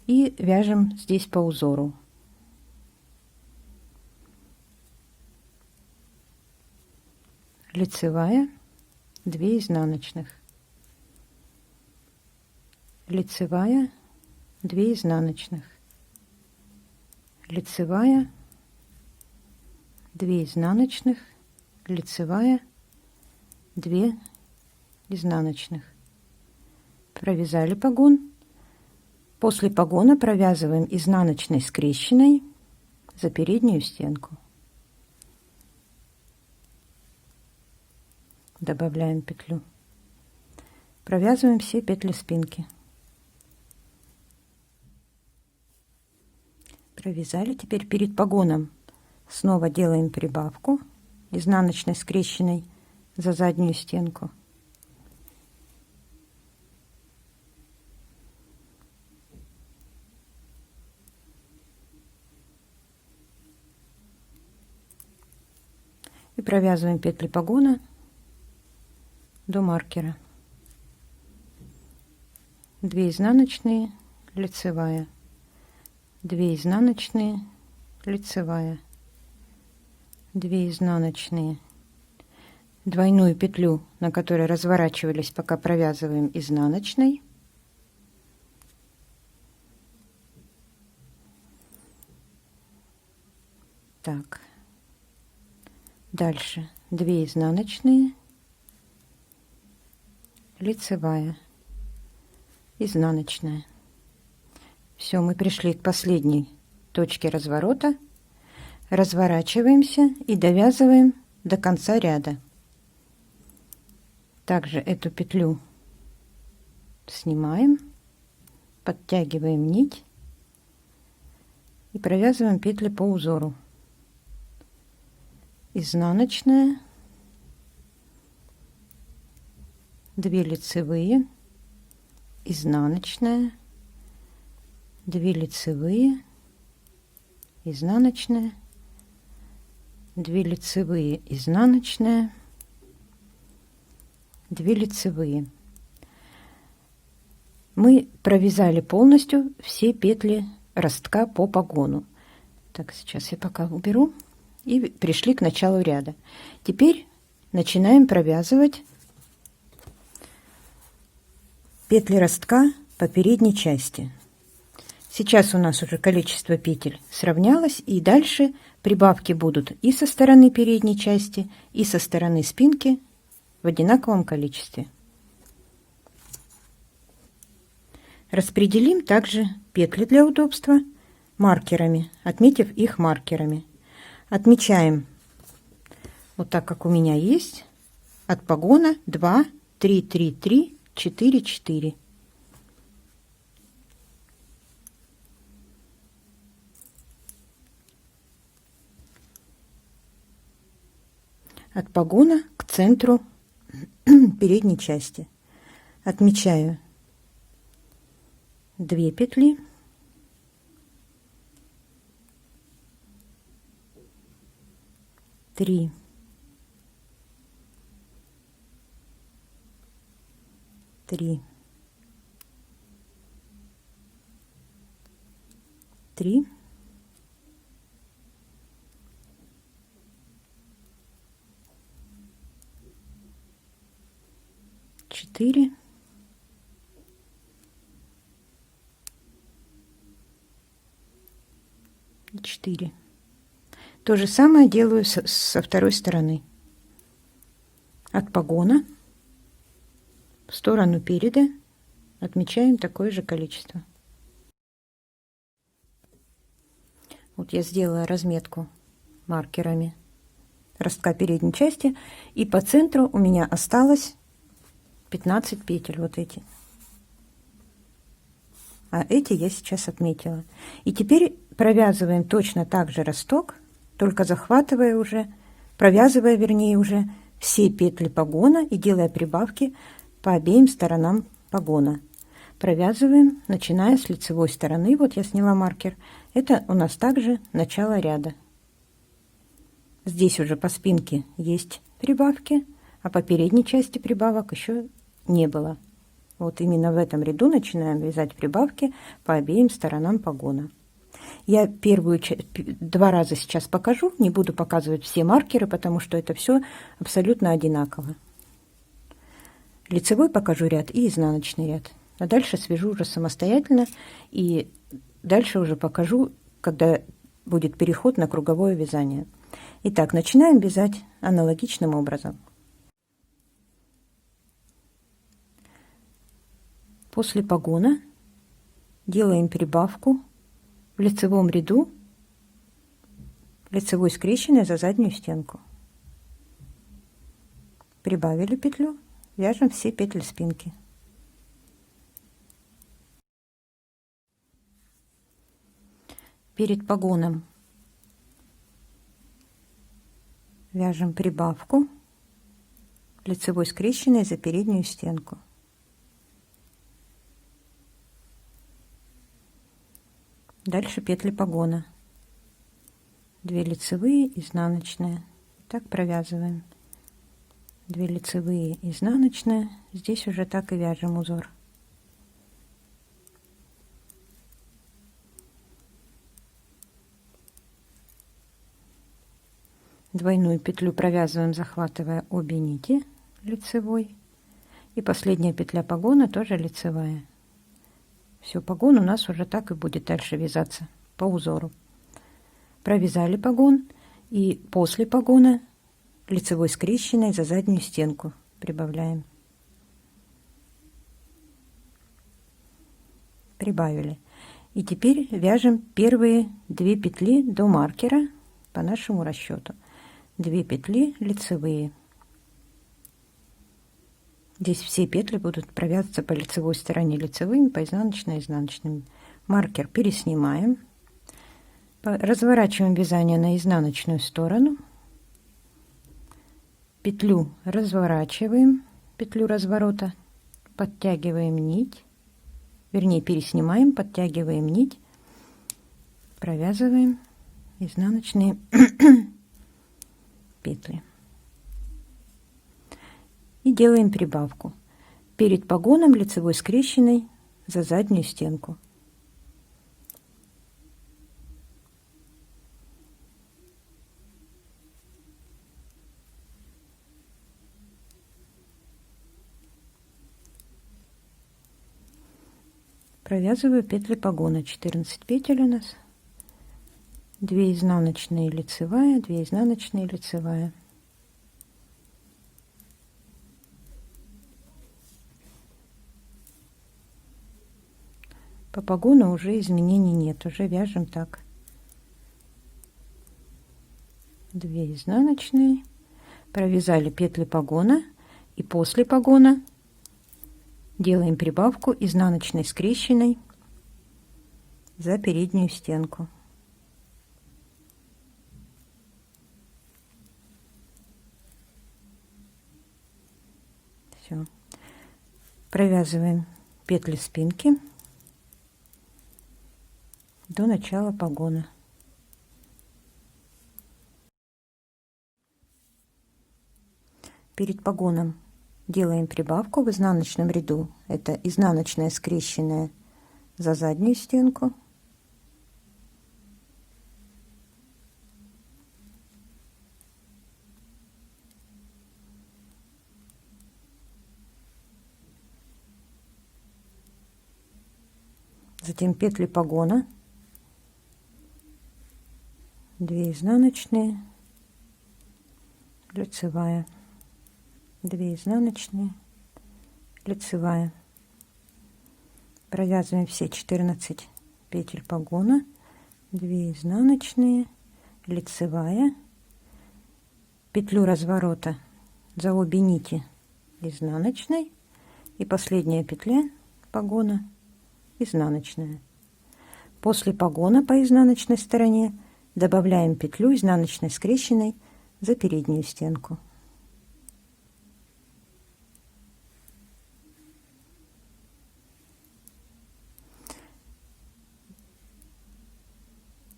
и вяжем здесь по узору. лицевая, 2 изнаночных, лицевая, 2 изнаночных, лицевая, 2 изнаночных, лицевая, 2 изнаночных. Провязали погон. После погона провязываем изнаночной скрещенной за переднюю стенку. Добавляем петлю. Провязываем все петли спинки. Провязали. Теперь перед погоном снова делаем прибавку изнаночной скрещенной за заднюю стенку. И провязываем петли погона до маркера. 2 изнаночные, лицевая, 2 изнаночные, лицевая, 2 изнаночные, двойную петлю, на которой разворачивались, пока провязываем изнаночной, так, дальше 2 изнаночные, лицевая, изнаночная. Все, мы пришли к последней точке разворота, разворачиваемся и довязываем до конца ряда. Также эту петлю снимаем, подтягиваем нить и провязываем петли по узору. Изнаночная, 2 лицевые, изнаночная, 2 лицевые, изнаночная, 2 лицевые, изнаночная, 2 лицевые. Мы провязали полностью все петли ростка по погону. Так, сейчас я пока уберу. И пришли к началу ряда. Теперь начинаем провязывать петли ростка по передней части. Сейчас у нас уже количество петель сравнялось, и дальше прибавки будут и со стороны передней части, и со стороны спинки в одинаковом количестве. Распределим также петли для удобства маркерами, отметив их маркерами. Отмечаем вот так, как у меня есть, от погона 2, 3, 3, 3, 4, 4. От погона к центру передней части. Отмечаю 2 петли, 3, 3, 3, 4, 4. То же самое делаю со второй стороны. От погона в сторону переда отмечаем такое же количество. Вот я сделала разметку маркерами ростка передней части, и по центру у меня осталось 15 петель, вот эти. А эти я сейчас отметила. И теперь провязываем точно так же росток, только захватывая уже, провязывая, вернее, уже все петли погона и делая прибавки по обеим сторонам погона. Провязываем, начиная с лицевой стороны. Вот я сняла маркер. Это у нас также начало ряда. Здесь уже по спинке есть прибавки, а по передней части прибавок еще не было. Вот именно в этом ряду начинаем вязать прибавки по обеим сторонам погона. Я первую два раза сейчас покажу, не буду показывать все маркеры, потому что это все абсолютно одинаково. Лицевой покажу ряд и изнаночный ряд. А дальше свяжу уже самостоятельно, и дальше уже покажу, когда будет переход на круговое вязание. Итак, начинаем вязать аналогичным образом. После погона делаем прибавку в лицевом ряду, лицевой скрещенной за заднюю стенку. Прибавили петлю, вяжем все петли спинки. Перед погоном вяжем прибавку лицевой скрещенной за переднюю стенку. Дальше петли погона. 2 лицевые, изнаночная. Так провязываем. 2 лицевые, изнаночная. Здесь уже так и вяжем узор. Двойную петлю провязываем, захватывая обе нити лицевой. И последняя петля погона тоже лицевая. Все, погон у нас уже так и будет дальше вязаться по узору. Провязали погон, и после погона лицевой скрещенной за заднюю стенку прибавляем. Прибавили. И теперь вяжем первые 2 петли до маркера по нашему расчету. 2 петли лицевые. Здесь все петли будут провязываться по лицевой стороне лицевыми, по изнаночной изнаночными. Маркер переснимаем, разворачиваем вязание на изнаночную сторону, петлю разворачиваем, петлю разворота, подтягиваем нить, вернее переснимаем, подтягиваем нить, провязываем изнаночные петли. И делаем прибавку. Перед погоном лицевой скрещенной за заднюю стенку. Провязываю петли погона. 14 петель у нас. 2 изнаночные, лицевая, 2 изнаночные, лицевая. По погону уже изменений нет, уже вяжем так. 2 изнаночные, провязали петли погона, и после погона делаем прибавку изнаночной скрещенной за переднюю стенку. Все. Провязываем петли спинки до начала погона. Перед погоном делаем прибавку в изнаночном ряду. Это изнаночная скрещенная за заднюю стенку. Затем петли погона. 2 изнаночные, лицевая, 2 изнаночные, лицевая. Провязываем все 14 петель погона, 2 изнаночные, лицевая, петлю разворота за обе нити изнаночной, и последняя петля погона изнаночная. После погона по изнаночной стороне добавляем петлю изнаночной скрещенной за переднюю стенку.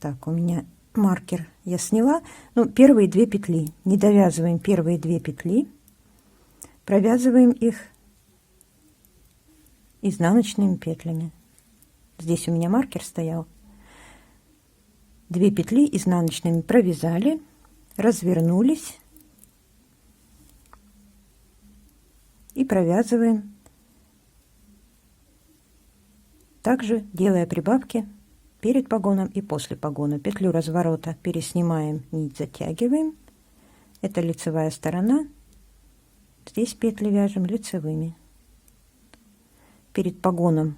Так, у меня маркер я сняла. Ну, первые 2 петли. Не довязываем первые 2 петли. Провязываем их изнаночными петлями. Здесь у меня маркер стоял. 2 петли изнаночными провязали, развернулись и провязываем, также делая прибавки перед погоном и после погона. Петлю разворота переснимаем, нить затягиваем, это лицевая сторона, здесь петли вяжем лицевыми. Перед погоном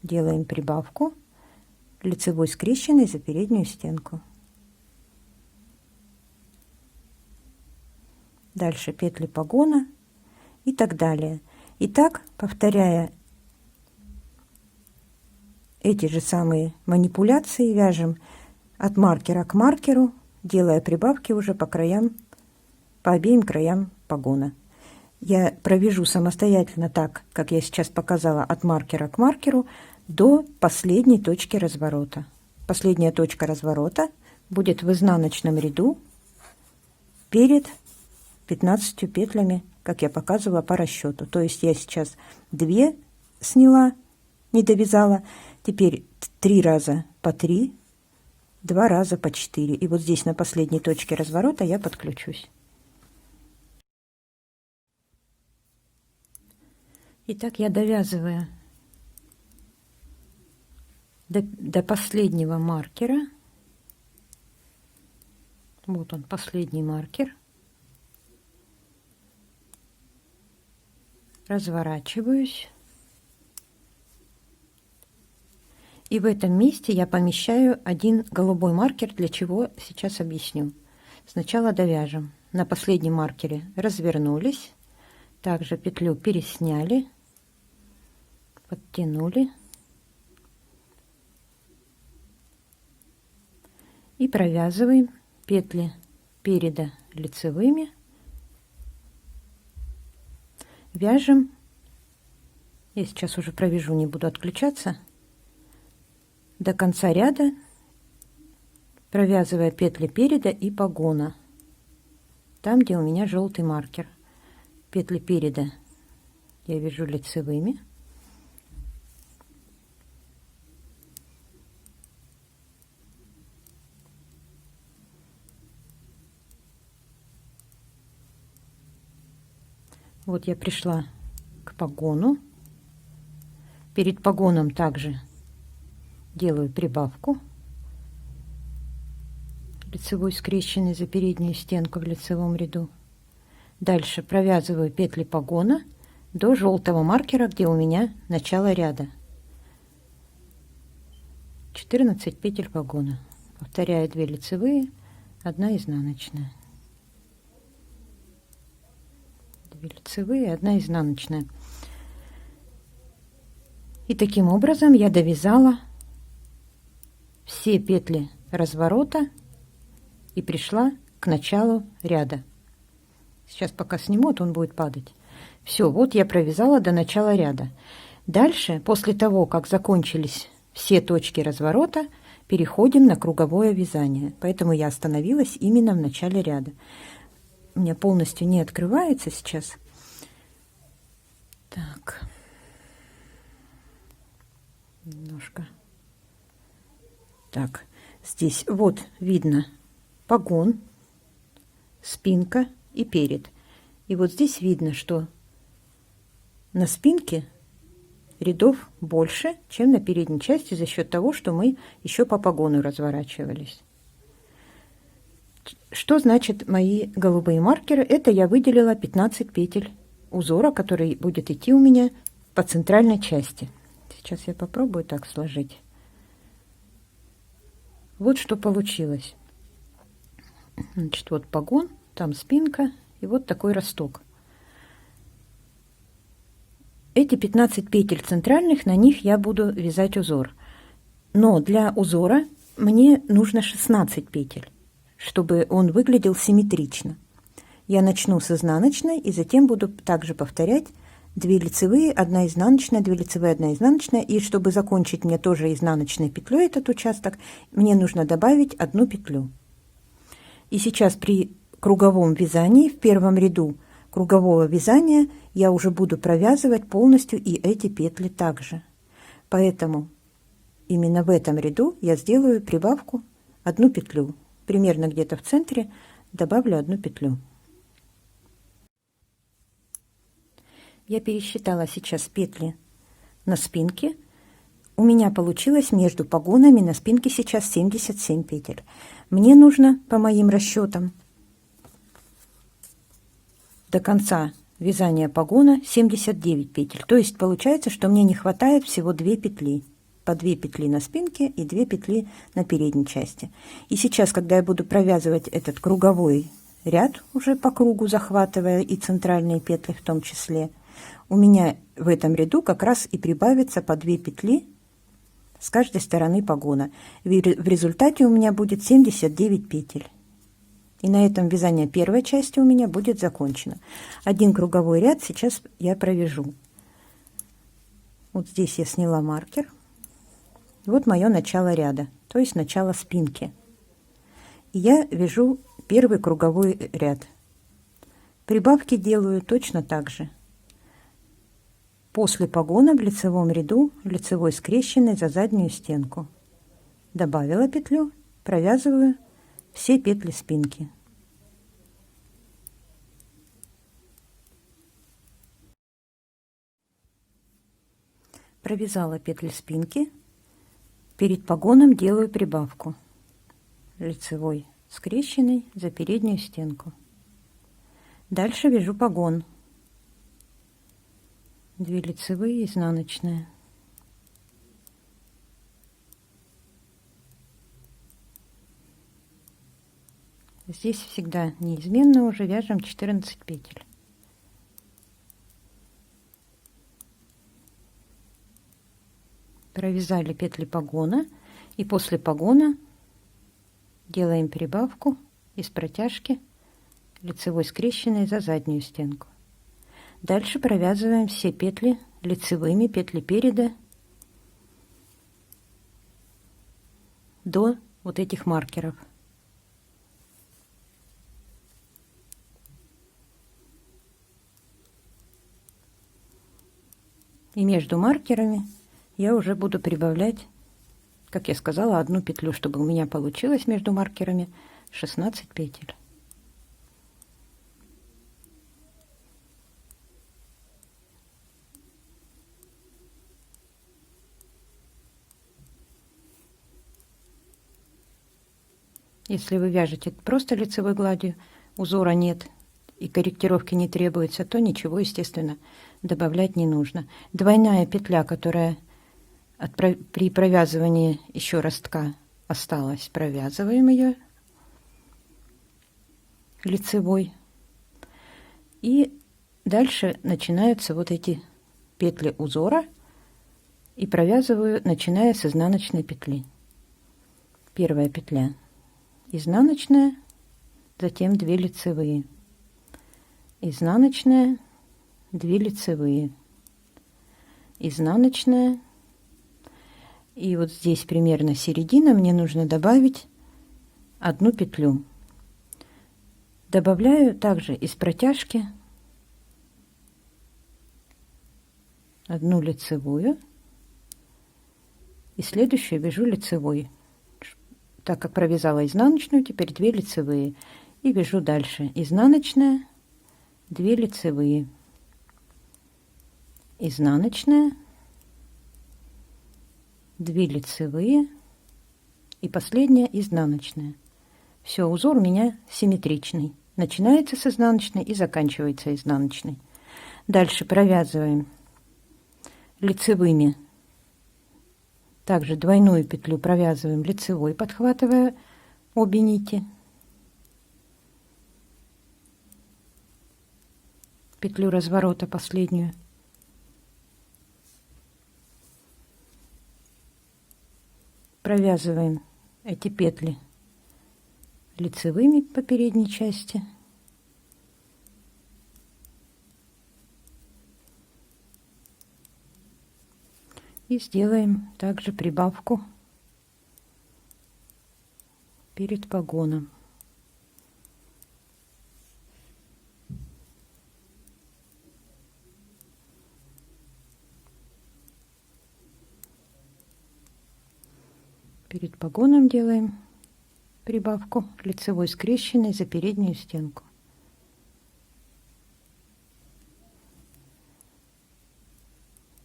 делаем прибавку, лицевой скрещенный за переднюю стенку. Дальше петли погона и так далее. И так, повторяя эти же самые манипуляции, вяжем от маркера к маркеру, делая прибавки уже по краям, по обеим краям погона. Я провяжу самостоятельно так, как я сейчас показала, от маркера к маркеру до последней точки разворота. Последняя точка разворота будет в изнаночном ряду перед 15 петлями, как я показывала по расчету. То есть я сейчас 2 сняла, не довязала, теперь 3 раза по 3, 2 раза по 4. И вот здесь на последней точке разворота я подключусь. Итак, я довязываю до последнего маркера. Вот он, последний маркер. Разворачиваюсь. И в этом месте я помещаю один голубой маркер, для чего сейчас объясню. Сначала довяжем. На последнем маркере развернулись. Также петлю пересняли. Подтянули. И провязываем петли переда лицевыми. Вяжем. Я сейчас уже провяжу, не буду отключаться. До конца ряда, провязывая петли переда и погона. Там, где у меня желтый маркер. Петли переда я вяжу лицевыми. Вот я пришла к погону. Перед погоном также делаю прибавку. Лицевой скрещенный за переднюю стенку в лицевом ряду. Дальше провязываю петли погона до желтого маркера, где у меня начало ряда. 14 петель погона. Повторяю 2 лицевые, 1 изнаночная. 2 лицевые, 1 изнаночная. И таким образом я довязала все петли разворота и пришла к началу ряда. Сейчас пока сниму, вот он будет падать. Все, вот я провязала до начала ряда. Дальше, после того, как закончились все точки разворота, переходим на круговое вязание. Поэтому я остановилась именно в начале ряда. У меня полностью не открывается сейчас. Так. Немножко. Так, здесь вот видно погон, спинка и перед. И вот здесь видно, что на спинке рядов больше, чем на передней части, за счет того, что мы еще по погону разворачивались. Что значит мои голубые маркеры? Это я выделила 15 петель узора, который будет идти у меня по центральной части. Сейчас я попробую так сложить. Вот что получилось. Значит, вот погон, там спинка и вот такой росток. Эти 15 петель центральных, на них я буду вязать узор. Но для узора мне нужно 16 петель, чтобы он выглядел симметрично. Я начну с изнаночной и затем буду также повторять 2 лицевые, 1 изнаночная, 2 лицевые, 1 изнаночная. И чтобы закончить мне тоже изнаночной петлей этот участок, мне нужно добавить 1 петлю. И сейчас при круговом вязании в первом ряду кругового вязания я уже буду провязывать полностью и эти петли также. Поэтому именно в этом ряду я сделаю прибавку одну петлю. Примерно где-то в центре добавлю одну петлю. Я пересчитала сейчас петли на спинке. У меня получилось между погонами на спинке сейчас 77 петель. Мне нужно, по моим расчетам, до конца вязания погона 79 петель. То есть получается, что мне не хватает всего 2 петли. По 2 петли на спинке и 2 петли на передней части. И сейчас, когда я буду провязывать этот круговой ряд, уже по кругу захватывая и центральные петли в том числе, у меня в этом ряду как раз и прибавится по 2 петли с каждой стороны погона. В результате у меня будет 79 петель. И на этом вязание первой части у меня будет закончено. Один круговой ряд сейчас я провяжу. Вот здесь я сняла маркер. Вот мое начало ряда, то есть начало спинки. И я вяжу первый круговой ряд. Прибавки делаю точно так же. После погона в лицевом ряду лицевой скрещенный за заднюю стенку. Добавила петлю, провязываю все петли спинки. Провязала петли спинки. Перед погоном делаю прибавку. Лицевой скрещенный за переднюю стенку. Дальше вяжу погон. 2 лицевые, изнаночная. Здесь всегда неизменно уже вяжем 14 петель. Провязали петли погона, и после погона делаем прибавку из протяжки лицевой скрещенной за заднюю стенку. Дальше провязываем все петли лицевыми, петли переда до вот этих маркеров. И между маркерами я уже буду прибавлять, как я сказала, одну петлю, чтобы у меня получилось между маркерами 16 петель. Если вы вяжете просто лицевой гладью, узора нет и корректировки не требуется, то ничего, естественно, добавлять не нужно. Двойная петля, которая при провязывании еще ростка осталась, провязываем ее лицевой. И дальше начинаются вот эти петли узора, и провязываю, начиная с изнаночной петли. Первая петля изнаночная, затем 2 лицевые, изнаночная, 2 лицевые, изнаночная. И вот здесь примерно середина, мне нужно добавить одну петлю. Добавляю также из протяжки одну лицевую и следующую вяжу лицевой. Так как провязала изнаночную, теперь 2 лицевые. И вяжу дальше изнаночная, 2 лицевые, изнаночная, 2 лицевые и последняя изнаночная. Все, узор у меня симметричный. Начинается с изнаночной и заканчивается изнаночной. Дальше провязываем лицевыми. Также двойную петлю провязываем лицевой, подхватывая обе нити. Петлю разворота последнюю. Провязываем эти петли лицевыми по передней части. И сделаем также прибавку перед погоном. Перед погоном делаем прибавку лицевой скрещенной за переднюю стенку.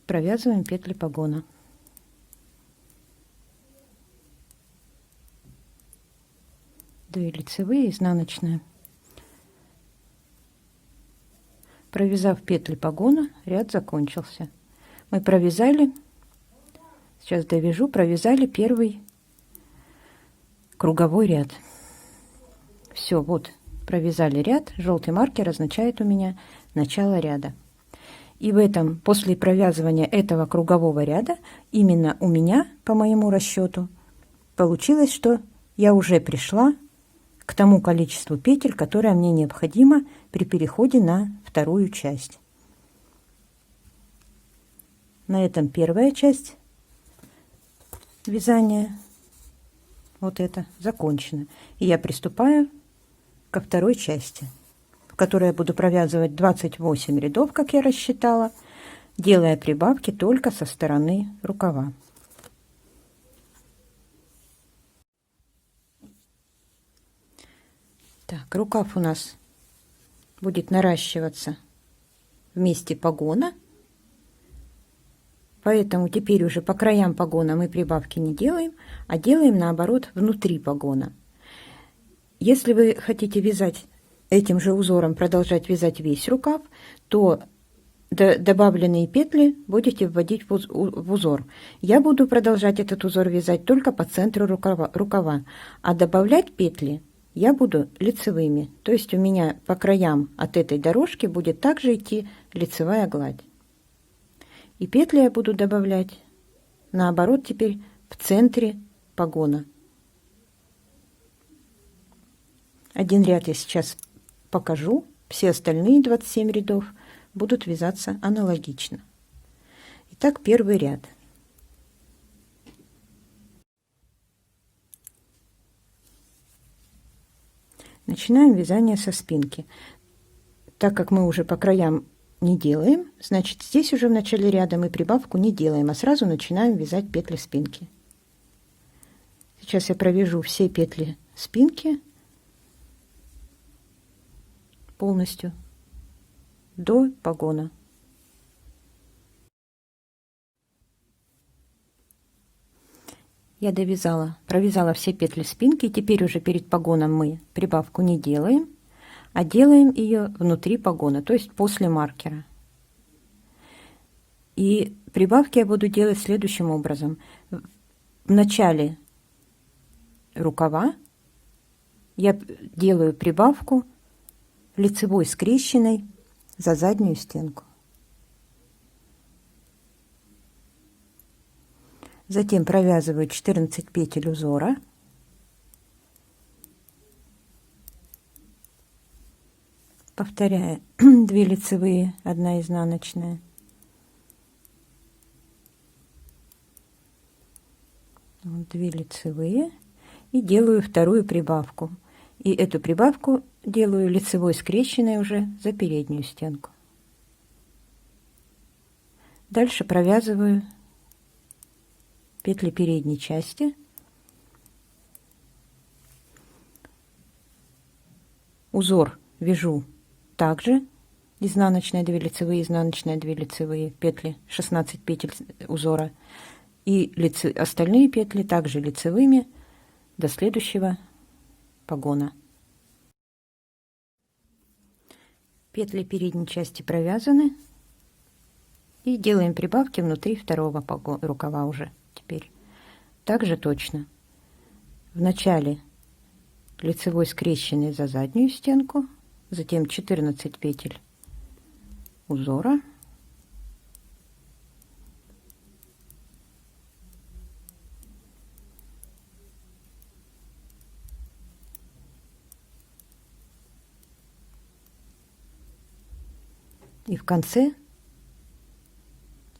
Провязываем петли погона. Две лицевые, изнаночная. Провязав петли погона, ряд закончился. Мы провязали, сейчас довяжу, провязали первый круговой ряд. Все, вот, провязали ряд. Желтый маркер означает у меня начало ряда. И в этом, после провязывания этого кругового ряда, именно у меня, по моему расчету, получилось, что я уже пришла к тому количеству петель, которое мне необходимо при переходе на вторую часть. На этом первая часть вязания, вот это, закончена. И я приступаю ко второй части, в которой я буду провязывать 28 рядов, как я рассчитала, делая прибавки только со стороны рукава. Так, рукав у нас будет наращиваться в месте погона, поэтому теперь уже по краям погона мы прибавки не делаем, а делаем наоборот внутри погона. Если вы хотите вязать этим же узором, продолжать вязать весь рукав, то добавленные петли будете вводить в узор. Я буду продолжать этот узор вязать только по центру рукава, а добавлять петли я буду лицевыми, то есть у меня по краям от этой дорожки будет также идти лицевая гладь. И петли я буду добавлять наоборот теперь в центре погона. Один ряд я сейчас покажу, все остальные 27 рядов будут вязаться аналогично. Итак, первый ряд. Начинаем вязание со спинки. Так как мы уже по краям не делаем, значит здесь уже в начале ряда мы прибавку не делаем, а сразу начинаем вязать петли спинки. Сейчас я провяжу все петли спинки полностью до погона. Я провязала все петли спинки, и теперь уже перед погоном мы прибавку не делаем, а делаем ее внутри погона, то есть после маркера. И прибавки я буду делать следующим образом. В начале рукава я делаю прибавку лицевой скрещенной за заднюю стенку. Затем провязываю 14 петель узора. Повторяю 2 лицевые, 1 изнаночная. Вот 2 лицевые. И делаю вторую прибавку. И эту прибавку делаю лицевой скрещенной уже за переднюю стенку. Дальше провязываю петли передней части. Узор вяжу также изнаночная 2 лицевые, изнаночная 2 лицевые, петли 16 петель узора, и остальные петли также лицевыми до следующего погона. Петли передней части провязаны, и делаем прибавки внутри второго рукава уже. Теперь также точно в начале лицевой скрещенный за заднюю стенку, затем 14 петель узора, и в конце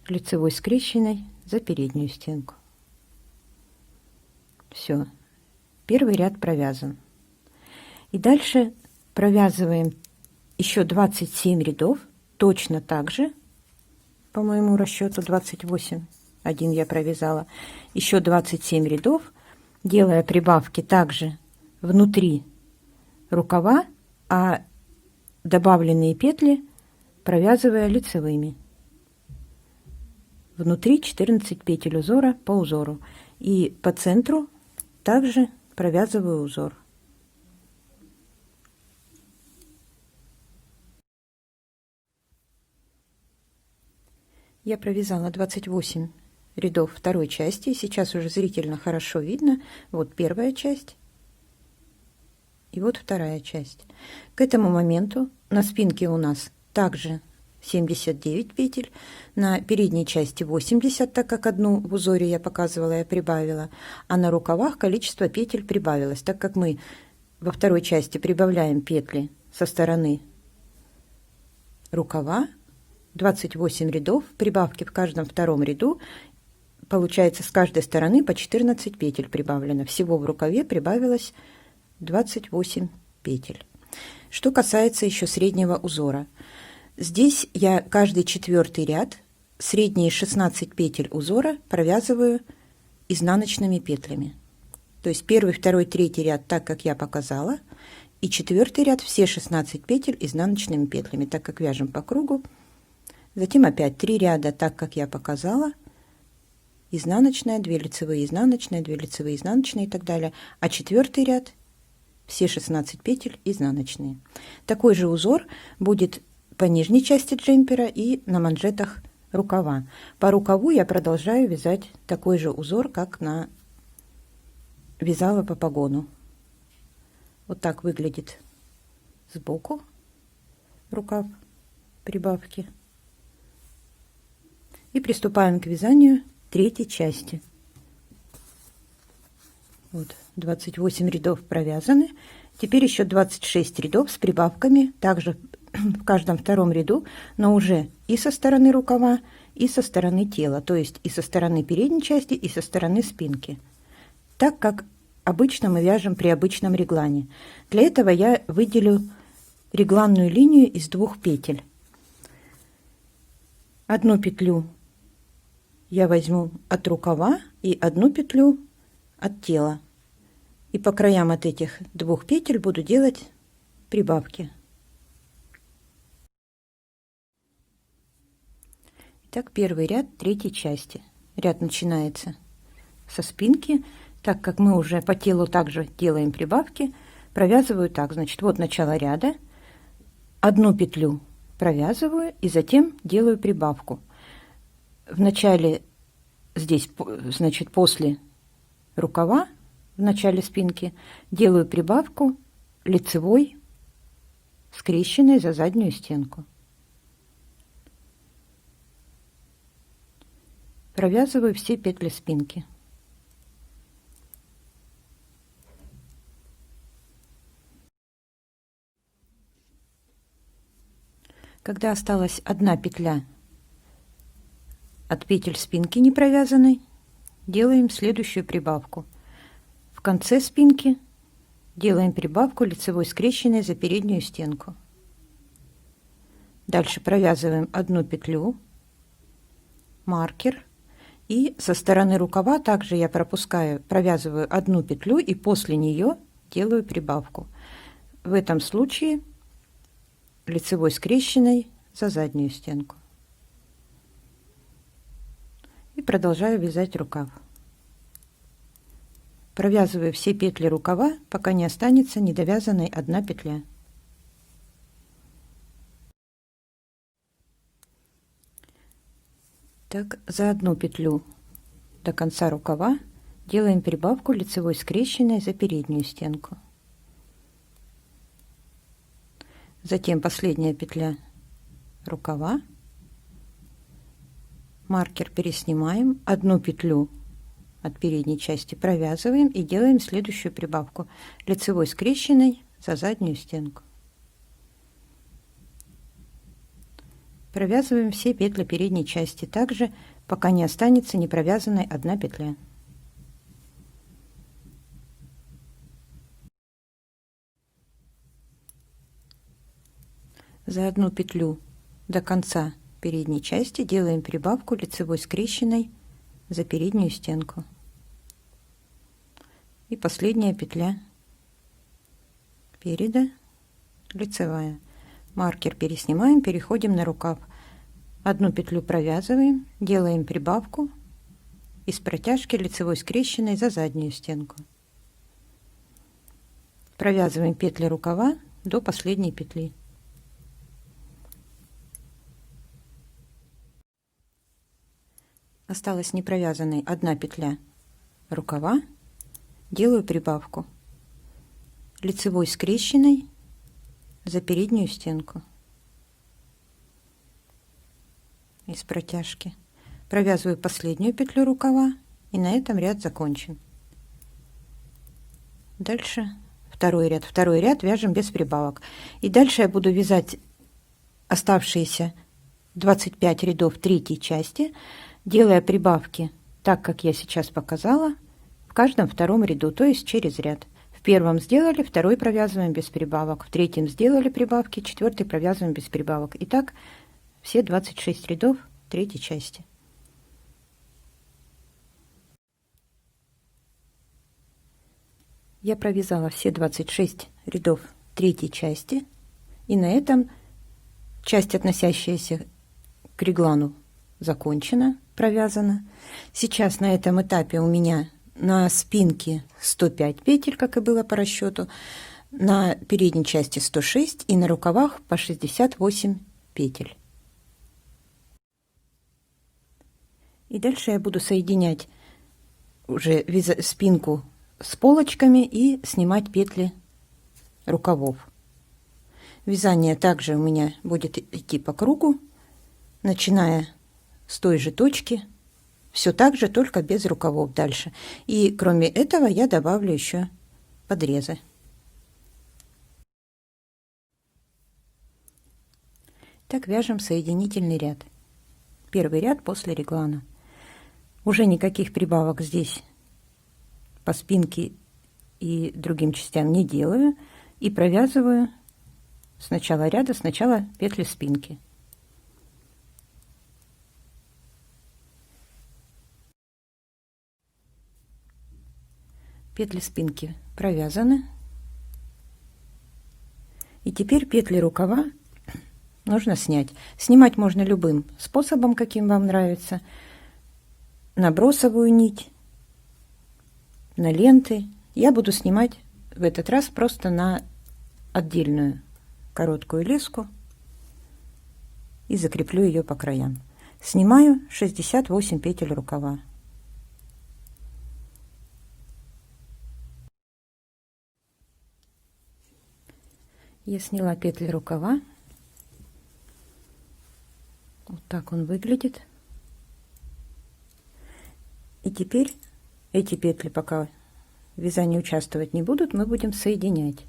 лицевой скрещенной за переднюю стенку. Все, первый ряд провязан. И дальше провязываем еще 27 рядов, точно так же, по моему расчету 28, я провязала, еще 27 рядов, делая прибавки также внутри рукава, а добавленные петли провязывая лицевыми. Внутри 14 петель узора по узору. И по центру также провязываю узор. Я провязала 28 рядов второй части. Сейчас уже зрительно хорошо видно. Вот первая часть и вот вторая часть. К этому моменту на спинке у нас также 79 петель, на передней части 80, так как одну в узоре я показывала, я прибавила, а на рукавах количество петель прибавилось, так как мы во второй части прибавляем петли со стороны рукава, 28 рядов, прибавки в каждом втором ряду, получается с каждой стороны по 14 петель прибавлено. Всего в рукаве прибавилось 28 петель. Что касается еще среднего узора. Здесь я каждый четвертый ряд, средние 16 петель узора провязываю изнаночными петлями. То есть первый, второй, третий ряд так, как я показала, и четвертый ряд все 16 петель изнаночными петлями, так как вяжем по кругу. Затем опять 3 ряда, так как я показала, изнаночная, 2 лицевые, изнаночная, 2 лицевые, изнаночные и так далее. А четвертый ряд все 16 петель изнаночные. Такой же узор будет по нижней части джемпера и на манжетах рукава. По рукаву я продолжаю вязать такой же узор, как вязала по погону. Вот так выглядит сбоку рукав прибавки. И приступаем к вязанию третьей части. Вот 28 рядов провязаны. Теперь еще 26 рядов с прибавками, также в каждом втором ряду, но уже и со стороны рукава, и со стороны тела, то есть и со стороны передней части, и со стороны спинки. Так как обычно мы вяжем при обычном реглане. Для этого я выделю регланную линию из 2 петель. Одну петлю я возьму от рукава и одну петлю от тела. И по краям от этих 2 петель буду делать прибавки. Итак, первый ряд третьей части. Ряд начинается со спинки. Так как мы уже по телу также делаем прибавки, провязываю так. Значит, вот начало ряда. Одну петлю провязываю и затем делаю прибавку. В начале здесь, значит, после рукава, в начале спинки, делаю прибавку лицевой, скрещенной за заднюю стенку. Провязываю все петли спинки. Когда осталась одна петля от петель спинки не провязанной, делаем следующую прибавку. В конце спинки делаем прибавку лицевой скрещенной за переднюю стенку. Дальше провязываем одну петлю, маркер, и со стороны рукава также я провязываю одну петлю и после нее делаю прибавку. В этом случае лицевой скрещенной за заднюю стенку. И продолжаю вязать рукав. Провязываю все петли рукава, пока не останется недовязанной одна петля. Так, за одну петлю до конца рукава делаем прибавку лицевой скрещенной за переднюю стенку. Затем последняя петля рукава, маркер переснимаем, одну петлю от передней части провязываем и делаем следующую прибавку лицевой скрещенной за заднюю стенку. Провязываем все петли передней части также, пока не останется не провязанной одна петля. За одну петлю до конца передней части делаем прибавку лицевой скрещенной за переднюю стенку. И последняя петля переда, лицевая. Маркер переснимаем, переходим на рукав. Одну петлю провязываем, делаем прибавку из протяжки лицевой скрещенной за заднюю стенку. Провязываем петли рукава до последней петли. Осталась не провязанной одна петля рукава, делаю прибавку лицевой скрещенной за переднюю стенку из протяжки. Провязываю последнюю петлю рукава, и на этом ряд закончен. Дальше второй ряд вяжем без прибавок. И дальше я буду вязать оставшиеся 25 рядов третьей части, делая прибавки так, как я сейчас показала, в каждом втором ряду, то есть через ряд. В первом сделали, второй провязываем без прибавок, в третьем сделали прибавки, четвертый провязываем без прибавок. И так все 26 рядов третьей части. Я провязала все 26 рядов третьей части, и на этом часть, относящаяся к реглану, закончена, провязана. Сейчас на этом этапе у меня на спинке 105 петель, как и было по расчету, на передней части 106 и на рукавах по 68 петель. И дальше я буду соединять уже спинку с полочками и снимать петли рукавов. Вязание также у меня будет идти по кругу, начиная с той же точки, все так же, только без рукавов дальше. И кроме этого я добавлю еще подрезы. Так вяжем соединительный ряд. Первый ряд после реглана. Уже никаких прибавок здесь по спинке и другим частям не делаю, и провязываю с начала ряда сначала петли спинки. Петли спинки провязаны, и теперь петли рукава нужно снять. Снимать можно любым способом, каким вам нравится: на бросовую нить, на ленты. Я буду снимать в этот раз просто на отдельную короткую леску и закреплю ее по краям. Снимаю 68 петель рукава. Я сняла петли рукава. Вот так он выглядит. И теперь эти петли, пока в вязании участвовать не будут, мы будем соединять.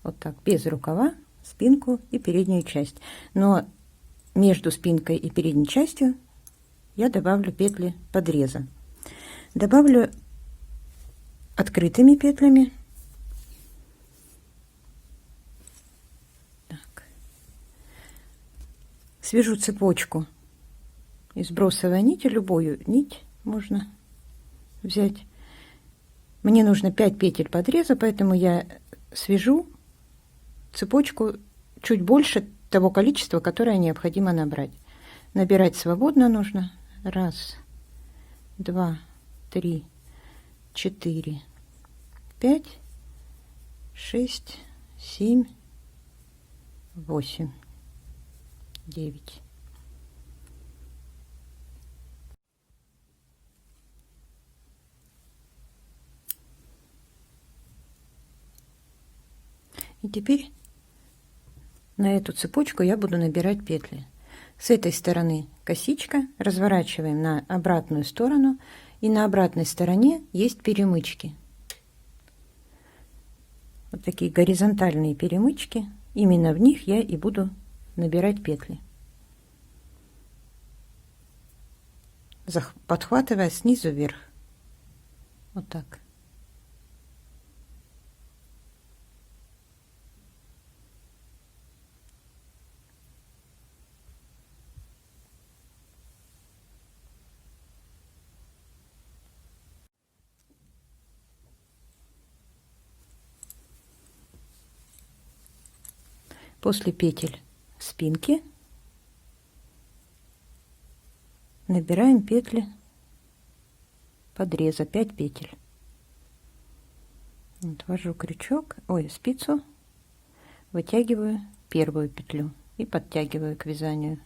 Вот так, без рукава, спинку и переднюю часть. Но между спинкой и передней частью я добавлю петли подреза. Добавлю открытыми петлями. Так. Свяжу цепочку из бросовой нити, любую нить можно взять. Мне нужно 5 петель подреза, поэтому я свяжу цепочку чуть больше того количества, которое необходимо набрать. Набирать свободно нужно. 1, 2, 3, 4, 5, 6, 7, 8, 9. И теперь на эту цепочку я буду набирать петли. С этой стороны косичка, разворачиваем на обратную сторону, и на обратной стороне есть перемычки. Вот такие горизонтальные перемычки. Именно в них я и буду набирать петли, подхватывая снизу вверх. Вот так. После петель спинки набираем петли подреза, 5 петель. Отвожу крючок, спицу, вытягиваю первую петлю и подтягиваю к вязанию.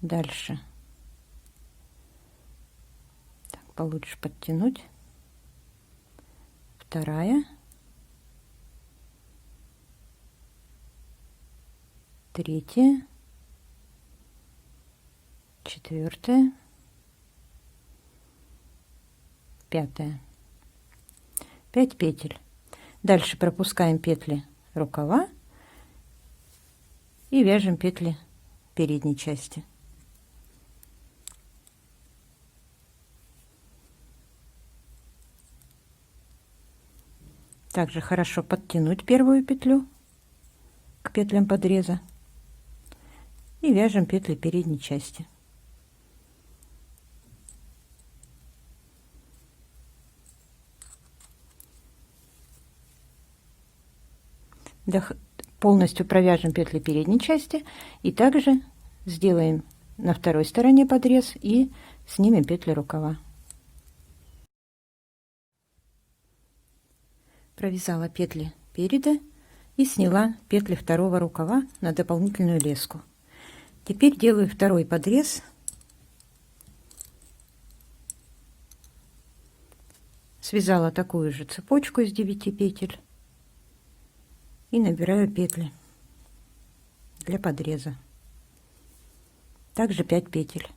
Дальше так получше подтянуть. Вторая, третья, четвертая, пятая. 5 петель. Дальше пропускаем петли рукава и вяжем петли передней части. Также хорошо подтянуть первую петлю к петлям подреза и вяжем петли передней части. Полностью провяжем петли передней части и также сделаем на второй стороне подрез и снимем петли рукава. Провязала петли переда и сняла петли второго рукава на дополнительную леску. Теперь делаю второй подрез. Связала такую же цепочку из 9 петель и набираю петли для подреза. Также 5 петель.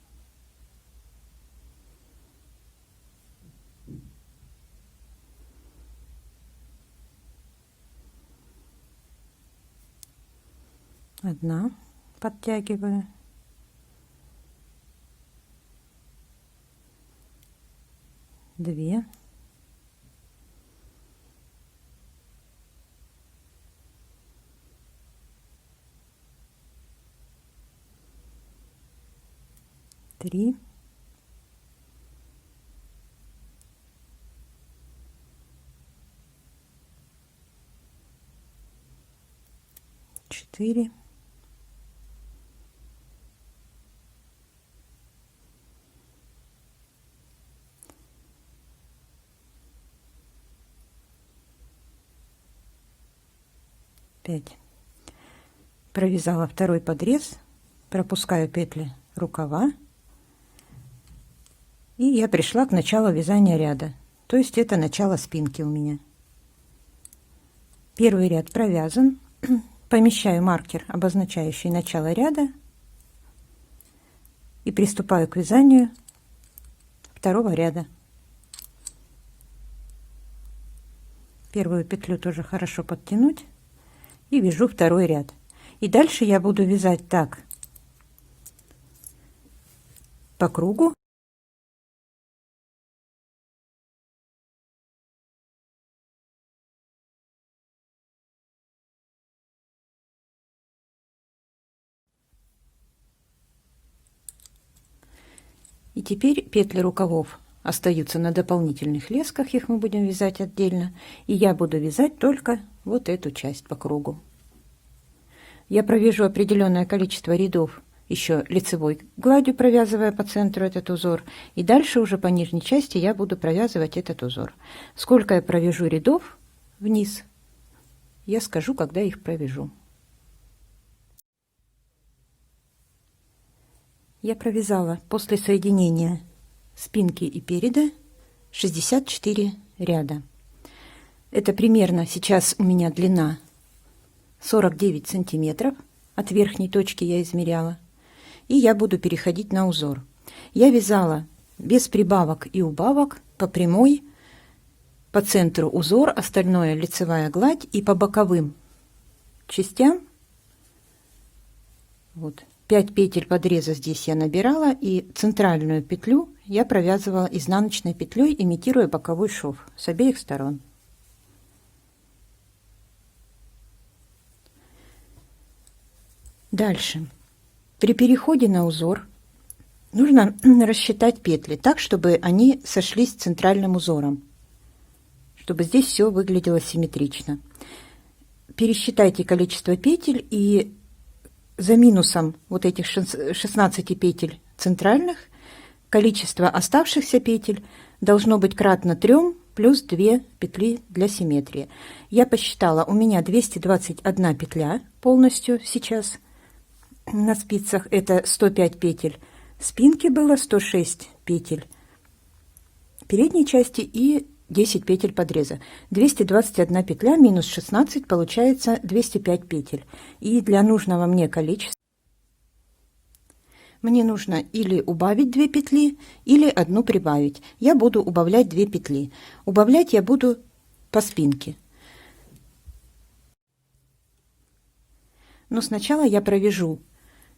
Одна, подтягиваю, две, три, четыре, пять. Провязала второй подрез, пропускаю петли рукава, и я пришла к началу вязания ряда, то есть это начало спинки у меня. Первый ряд провязан. Помещаю маркер, обозначающий начало ряда, и приступаю к вязанию второго ряда. Первую петлю тоже хорошо подтянуть и вяжу второй ряд. И дальше я буду вязать так по кругу. И теперь петли рукавов остаются на дополнительных лесках, их мы будем вязать отдельно, и я буду вязать только вот эту часть по кругу. Я провяжу определенное количество рядов еще лицевой гладью, провязывая по центру этот узор, и дальше уже по нижней части я буду провязывать этот узор. Сколько я провяжу рядов вниз, я скажу, когда их провяжу. Я провязала после соединения спинки и переда 64 ряда. Это примерно сейчас у меня длина 49 сантиметров. От верхней точки я измеряла. И я буду переходить на узор. Я вязала без прибавок и убавок по прямой, по центру узор, остальное лицевая гладь, и по боковым частям. Вот. 5 петель подреза здесь я набирала, и центральную петлю я провязывала изнаночной петлей, имитируя боковой шов с обеих сторон. Дальше. При переходе на узор нужно рассчитать петли так, чтобы они сошлись с центральным узором, чтобы здесь все выглядело симметрично. Пересчитайте количество петель, и за минусом вот этих 16 петель центральных количество оставшихся петель должно быть кратно 3 плюс 2 петли для симметрии. Я посчитала, у меня 221 петля полностью сейчас на спицах, это 105 петель спинки было, 106 петель передней части и 10 петель подреза. 221 петля минус 16 получается 205 петель. И для нужного мне количества мне нужно или убавить 2 петли, или одну прибавить. Я буду убавлять 2 петли. Убавлять я буду по спинке. Но сначала я провяжу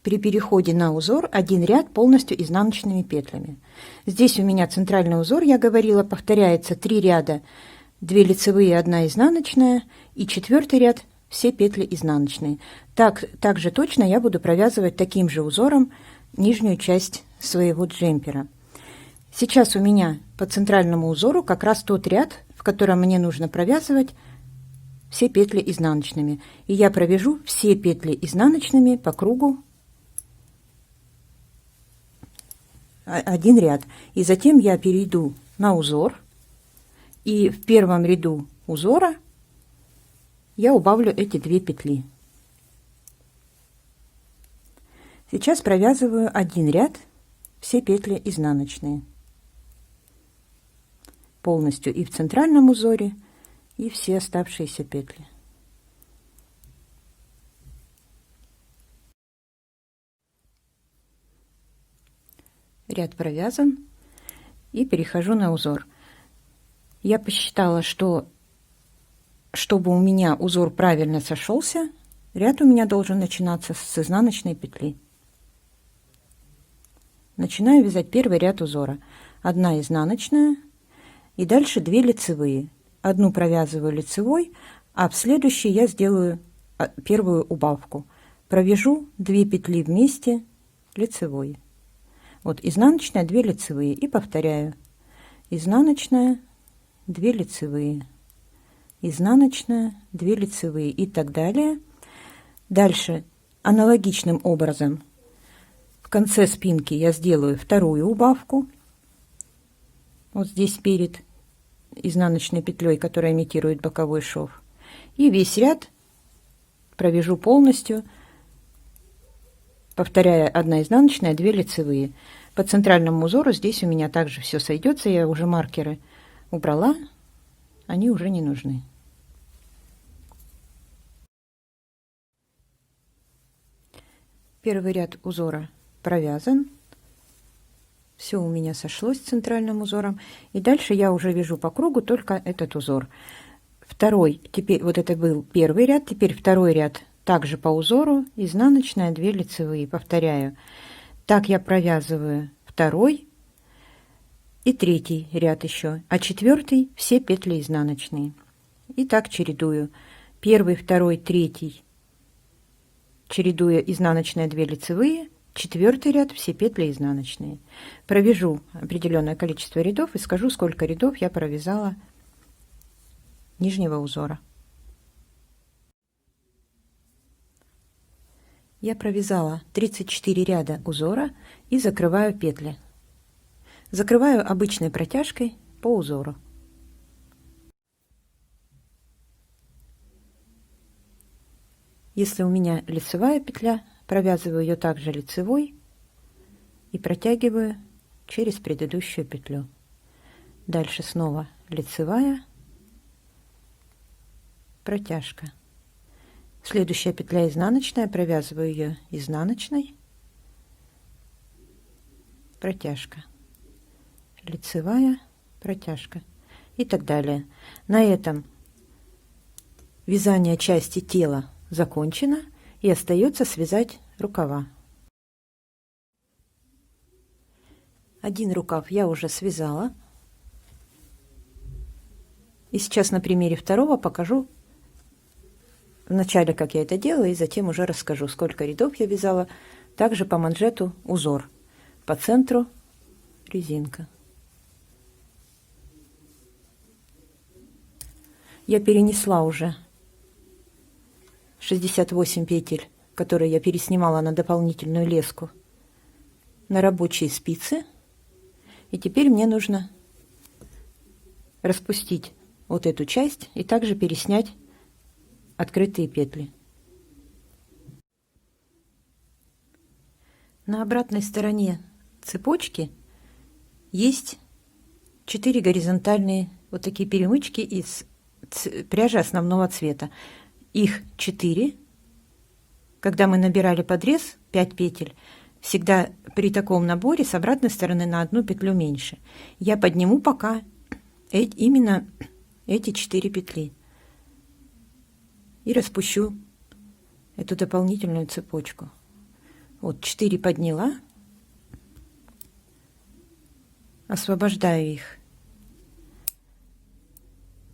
при переходе на узор один ряд полностью изнаночными петлями. Здесь у меня центральный узор, я говорила, повторяется 3 ряда, 2 лицевые, 1 изнаночная, и 4-й ряд все петли изнаночные. Также точно я буду провязывать таким же узором нижнюю часть своего джемпера. Сейчас у меня по центральному узору как раз тот ряд, в котором мне нужно провязывать все петли изнаночными. И я провяжу все петли изнаночными по кругу один ряд. И затем я перейду на узор, и в первом ряду узора я убавлю эти 2 петли. Сейчас провязываю один ряд, все петли изнаночные полностью и в центральном узоре, и все оставшиеся петли. Ряд провязан, и перехожу на узор. Я посчитала, что чтобы у меня узор правильно сошелся, ряд у меня должен начинаться с изнаночной петли. Начинаю вязать первый ряд узора. 1 изнаночная и дальше 2 лицевые. Одну провязываю лицевой, а в следующей я сделаю первую убавку. Провяжу 2 петли вместе лицевой. Вот изнаночная, 2 лицевые, и повторяю. Изнаночная, 2 лицевые, изнаночная, 2 лицевые и так далее. Дальше аналогичным образом в конце спинки я сделаю вторую убавку. Вот здесь перед изнаночной петлей, которая имитирует боковой шов. И весь ряд провяжу полностью, повторяя 1 изнаночная, 2 лицевые. По центральному узору здесь у меня также все сойдется. Я уже маркеры убрала, они уже не нужны. Первый ряд узора провязан. Все у меня сошлось с центральным узором. И дальше я уже вяжу по кругу только этот узор. Второй, теперь вот это был первый ряд, теперь второй ряд также по узору, изнаночная, 2 лицевые. Повторяю. Так я провязываю второй и третий ряд еще, а 4-й все петли изнаночные. И так чередую. 1, 2, 3 чередуя изнаночная, 2 лицевые, 4-й ряд все петли изнаночные. Провяжу определенное количество рядов и скажу, сколько рядов я провязала нижнего узора. Я провязала 34 ряда узора и закрываю петли. Закрываю обычной протяжкой по узору. Если у меня лицевая петля, провязываю ее также лицевой и протягиваю через предыдущую петлю. Дальше снова лицевая, протяжка. Следующая петля изнаночная, провязываю ее изнаночной, протяжка, лицевая, протяжка и так далее. На этом вязание части тела закончено, и остается связать рукава. Один рукав я уже связала, и сейчас на примере второго покажу вначале, как я это делаю, и затем уже расскажу, сколько рядов я вязала. Также по манжету узор, по центру резинка. Я перенесла уже 68 петель, которые я переснимала на дополнительную леску, на рабочие спицы. И теперь мне нужно распустить вот эту часть и также переснять открытые петли. На обратной стороне цепочки есть 4 горизонтальные вот такие перемычки из пряжи основного цвета. Их 4. Когда мы набирали подрез 5 петель, всегда при таком наборе с обратной стороны на 1 петлю меньше. Я подниму пока именно эти 4 петли и распущу эту дополнительную цепочку. Вот 4 подняла, освобождаю их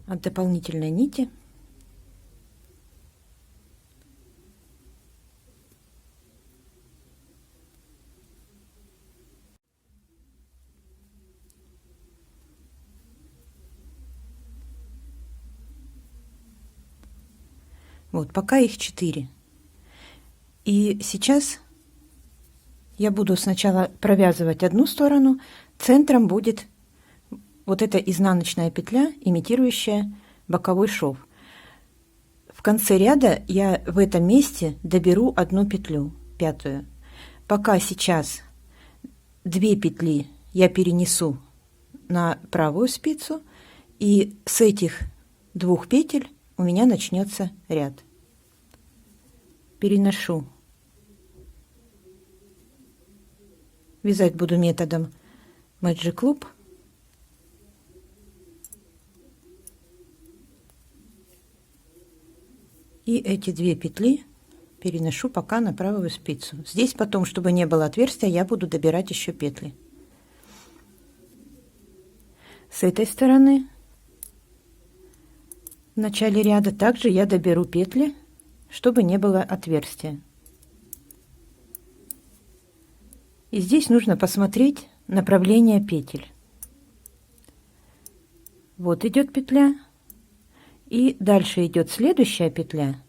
от дополнительной нити. Вот, пока их 4. И сейчас я буду сначала провязывать одну сторону, центром будет вот эта изнаночная петля, имитирующая боковой шов. В конце ряда я в этом месте доберу 1 петлю, 5-ю. Пока сейчас 2 петли я перенесу на правую спицу, и с этих 2 петель у меня начнется ряд. Переношу. Вязать буду методом Magic Loop. И эти 2 петли переношу пока на правую спицу. Здесь потом, чтобы не было отверстия, я буду добирать еще петли. С этой стороны в начале ряда также я доберу петли, чтобы не было отверстия. И здесь нужно посмотреть направление петель. Вот идет петля, и дальше идет следующая петля.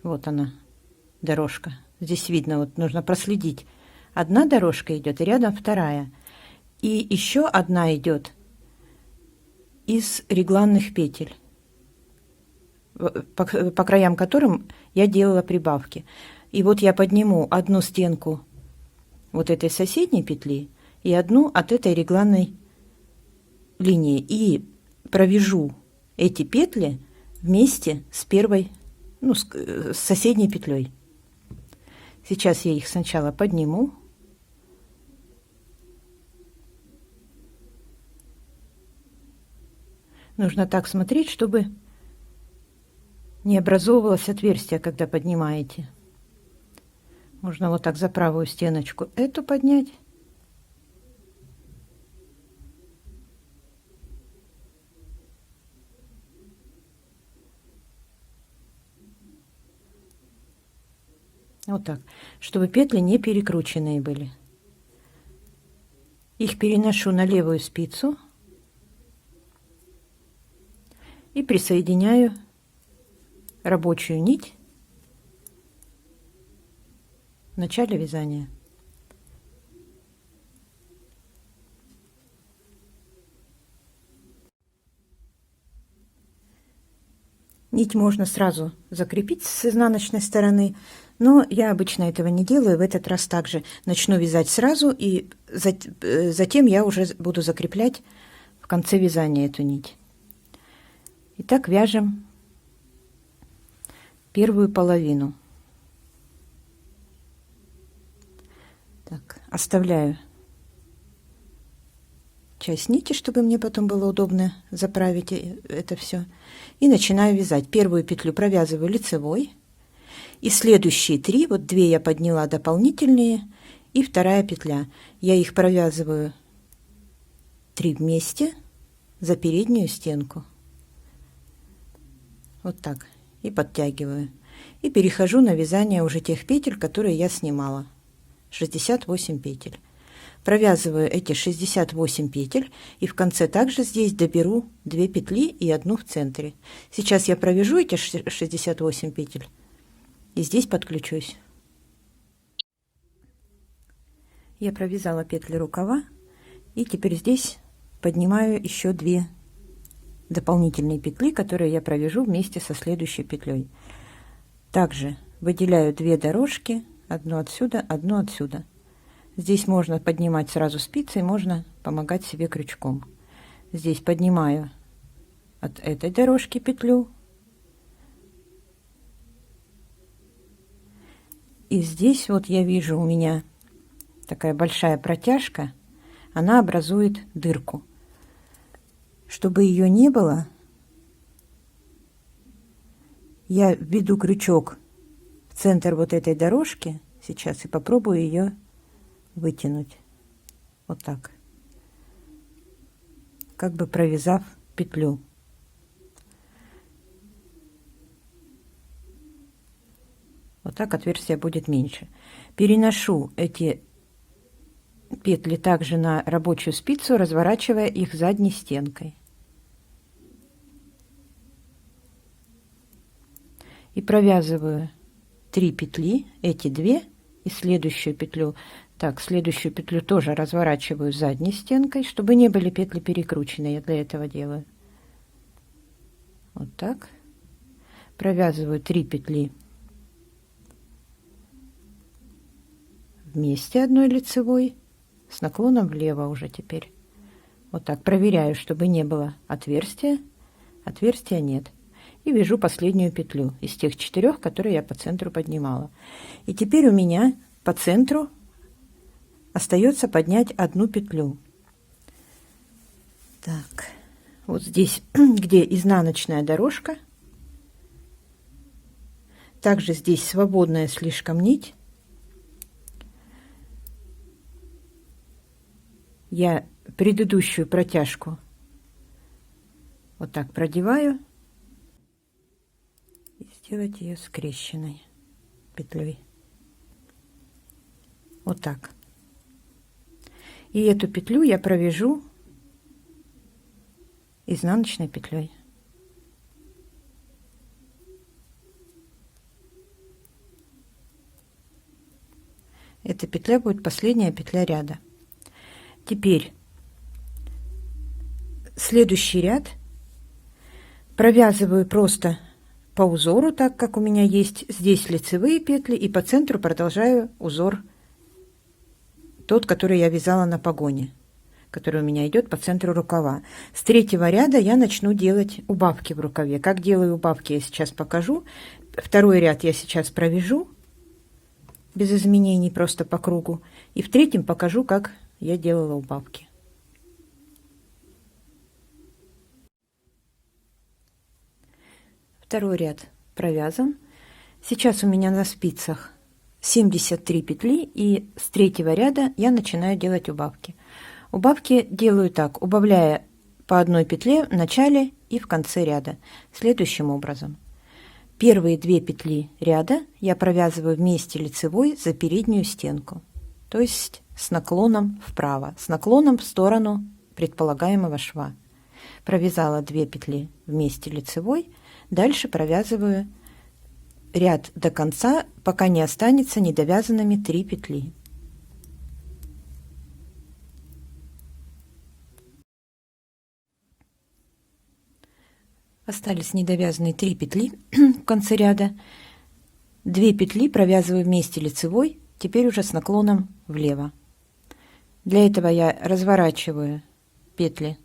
Вот она, дорожка. Здесь видно, вот нужно проследить. Одна дорожка идет, и рядом вторая. И еще одна идет из регланных петель, по краям которым я делала прибавки. И вот я подниму одну стенку вот этой соседней петли и одну от этой регланной линии и провяжу эти петли вместе с первой, с соседней петлей. Сейчас я их сначала подниму. Нужно так смотреть, чтобы не образовывалось отверстие, когда поднимаете. Можно вот так за правую стеночку эту поднять. Вот так, чтобы петли не перекрученные были. Их переношу на левую спицу и присоединяю рабочую нить в начале вязания. Нить можно сразу закрепить с изнаночной стороны, но я обычно этого не делаю. В этот раз также начну вязать сразу, и затем я уже буду закреплять в конце вязания эту нить. Итак, вяжем первую половину. Так, оставляю часть нити, чтобы мне потом было удобно заправить это все. И начинаю вязать. Первую петлю провязываю лицевой. И следующие 3, вот 2 я подняла дополнительные, и вторая петля. Я их провязываю 3 вместе за переднюю стенку. Вот так. И подтягиваю. И перехожу на вязание уже тех петель, которые я снимала. 68 петель. Провязываю эти 68 петель и в конце также здесь доберу 2 петли и одну в центре. Сейчас я провяжу эти 68 петель и здесь подключусь. Я провязала петли рукава и теперь здесь поднимаю еще 2 дополнительные петли, которые я провяжу вместе со следующей петлей. Также выделяю 2 дорожки, одну отсюда, одну отсюда. Здесь можно поднимать сразу спицей, можно помогать себе крючком. Здесь поднимаю от этой дорожки петлю. И здесь вот я вижу, у меня такая большая протяжка, она образует дырку. Чтобы ее не было, я введу крючок в центр вот этой дорожки сейчас и попробую ее вытянуть вот так, как бы провязав петлю. Вот так отверстие будет меньше. Переношу эти петли также на рабочую спицу, разворачивая их задней стенкой. И провязываю 3 петли, эти 2 и следующую петлю. Так, следующую петлю тоже разворачиваю задней стенкой, чтобы не были петли перекручены. Я для этого делаю. Вот так. Провязываю 3 петли вместе одной лицевой с наклоном влево уже теперь. Вот так. Проверяю, чтобы не было отверстия. Отверстия нет. И вяжу последнюю петлю из тех 4, которые я по центру поднимала. И теперь у меня по центру остается поднять одну петлю. Так, вот здесь, где изнаночная дорожка, также здесь свободная слишком нить. Я предыдущую протяжку вот так продеваю и сделать ее скрещенной петлей. Вот так. И эту петлю я провяжу изнаночной петлей. Эта петля будет последняя петля ряда. Теперь следующий ряд провязываю просто по узору, так как у меня есть здесь лицевые петли, и по центру продолжаю узор тот, который я вязала на погоне, который у меня идет по центру рукава. С 3-го ряда я начну делать убавки в рукаве. Как делаю убавки, я сейчас покажу. 2-й ряд я сейчас провяжу без изменений, просто по кругу. И в 3-м покажу, как я делала убавки. Второй ряд провязан. Сейчас у меня на спицах 73 петли, и с 3-го ряда я начинаю делать убавки. Убавки делаю так, убавляя по одной петле в начале и в конце ряда, следующим образом. Первые 2 петли ряда я провязываю вместе лицевой за переднюю стенку, то есть с наклоном вправо, с наклоном в сторону предполагаемого шва. Провязала 2 петли вместе лицевой, дальше провязываю ряд до конца, пока не останется недовязанными 3 петли. Остались недовязанные 3 петли в конце ряда. 2 петли провязываю вместе лицевой, теперь уже с наклоном влево. Для этого я разворачиваю петли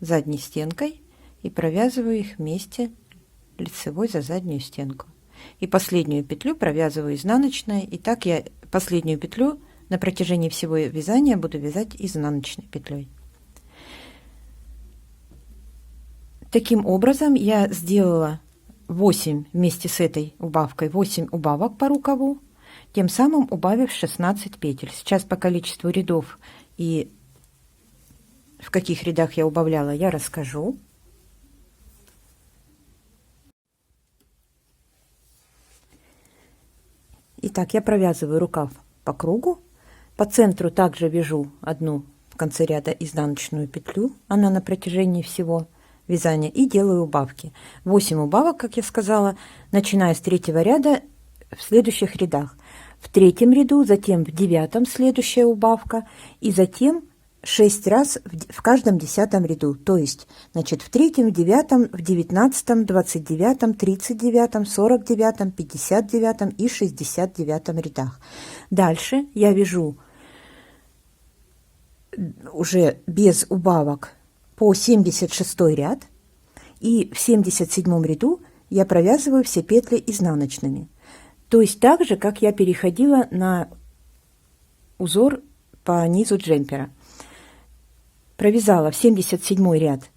задней стенкой и провязываю их вместе лицевой за заднюю стенку. И последнюю петлю провязываю изнаночной, и так я последнюю петлю на протяжении всего вязания буду вязать изнаночной петлей. Таким образом я сделала 8 вместе с этой убавкой 8 убавок по рукаву, тем самым убавив 16 петель. Сейчас по количеству рядов и в каких рядах я убавляла, я расскажу. Итак, я провязываю рукав по кругу, По центру также вяжу одну в конце ряда изнаночную петлю, она на протяжении всего вязания, и делаю убавки. 8 убавок, как я сказала, начиная с 3-го ряда в следующих рядах. В 3-м ряду, затем в 9-м следующая убавка, и затем 6 раз в каждом 10-м ряду. То есть, значит, в 3-м, в 9-м, в 19-м, 29-м, 39-м, 49-м, 59-м и 69-м рядах. Дальше я вяжу уже без убавок по 76-й ряд, и в 77-м ряду я провязываю все петли изнаночными. То есть так же, как я переходила на узор по низу джемпера. Провязала в 77-й ряд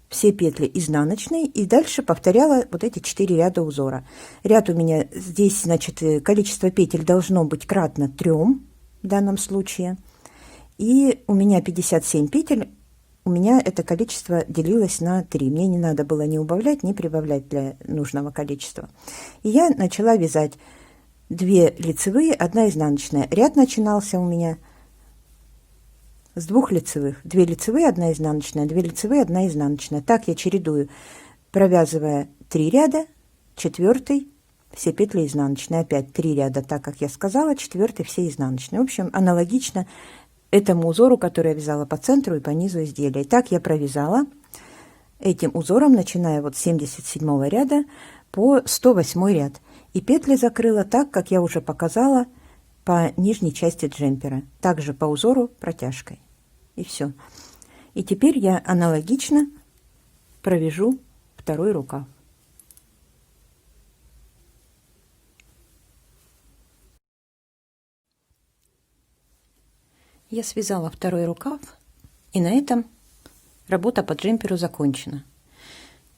все петли изнаночные и дальше повторяла вот эти 4 ряда узора. Ряд у меня здесь, значит, количество петель должно быть кратно 3 в данном случае. И у меня 57 петель, у меня это количество делилось на 3. Мне не надо было ни убавлять, ни прибавлять для нужного количества. И я начала вязать 2 лицевые, 1 изнаночная. Ряд начинался у меня с 2 лицевых. 2 лицевые, 1 изнаночная, 2 лицевые, 1 изнаночная. Так я чередую, провязывая 3 ряда, 4-й все петли изнаночные. Опять 3 ряда, так как я сказала, 4-й все изнаночные. В общем, аналогично этому узору, который я вязала по центру и по низу изделия. Так я провязала этим узором, начиная вот с 77 ряда по 108 ряд. И петли закрыла так, как я уже показала по нижней части джемпера. Также по узору протяжкой. И все. И теперь я аналогично провяжу второй рукав. Я связала второй рукав, и на этом работа по джемперу закончена.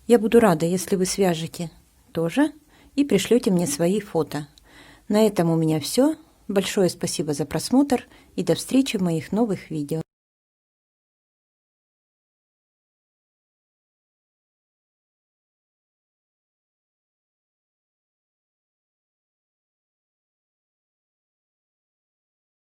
Я буду рада, если вы свяжете тоже и пришлете мне свои фото. На этом у меня все. Большое спасибо за просмотр и до встречи в моих новых видео.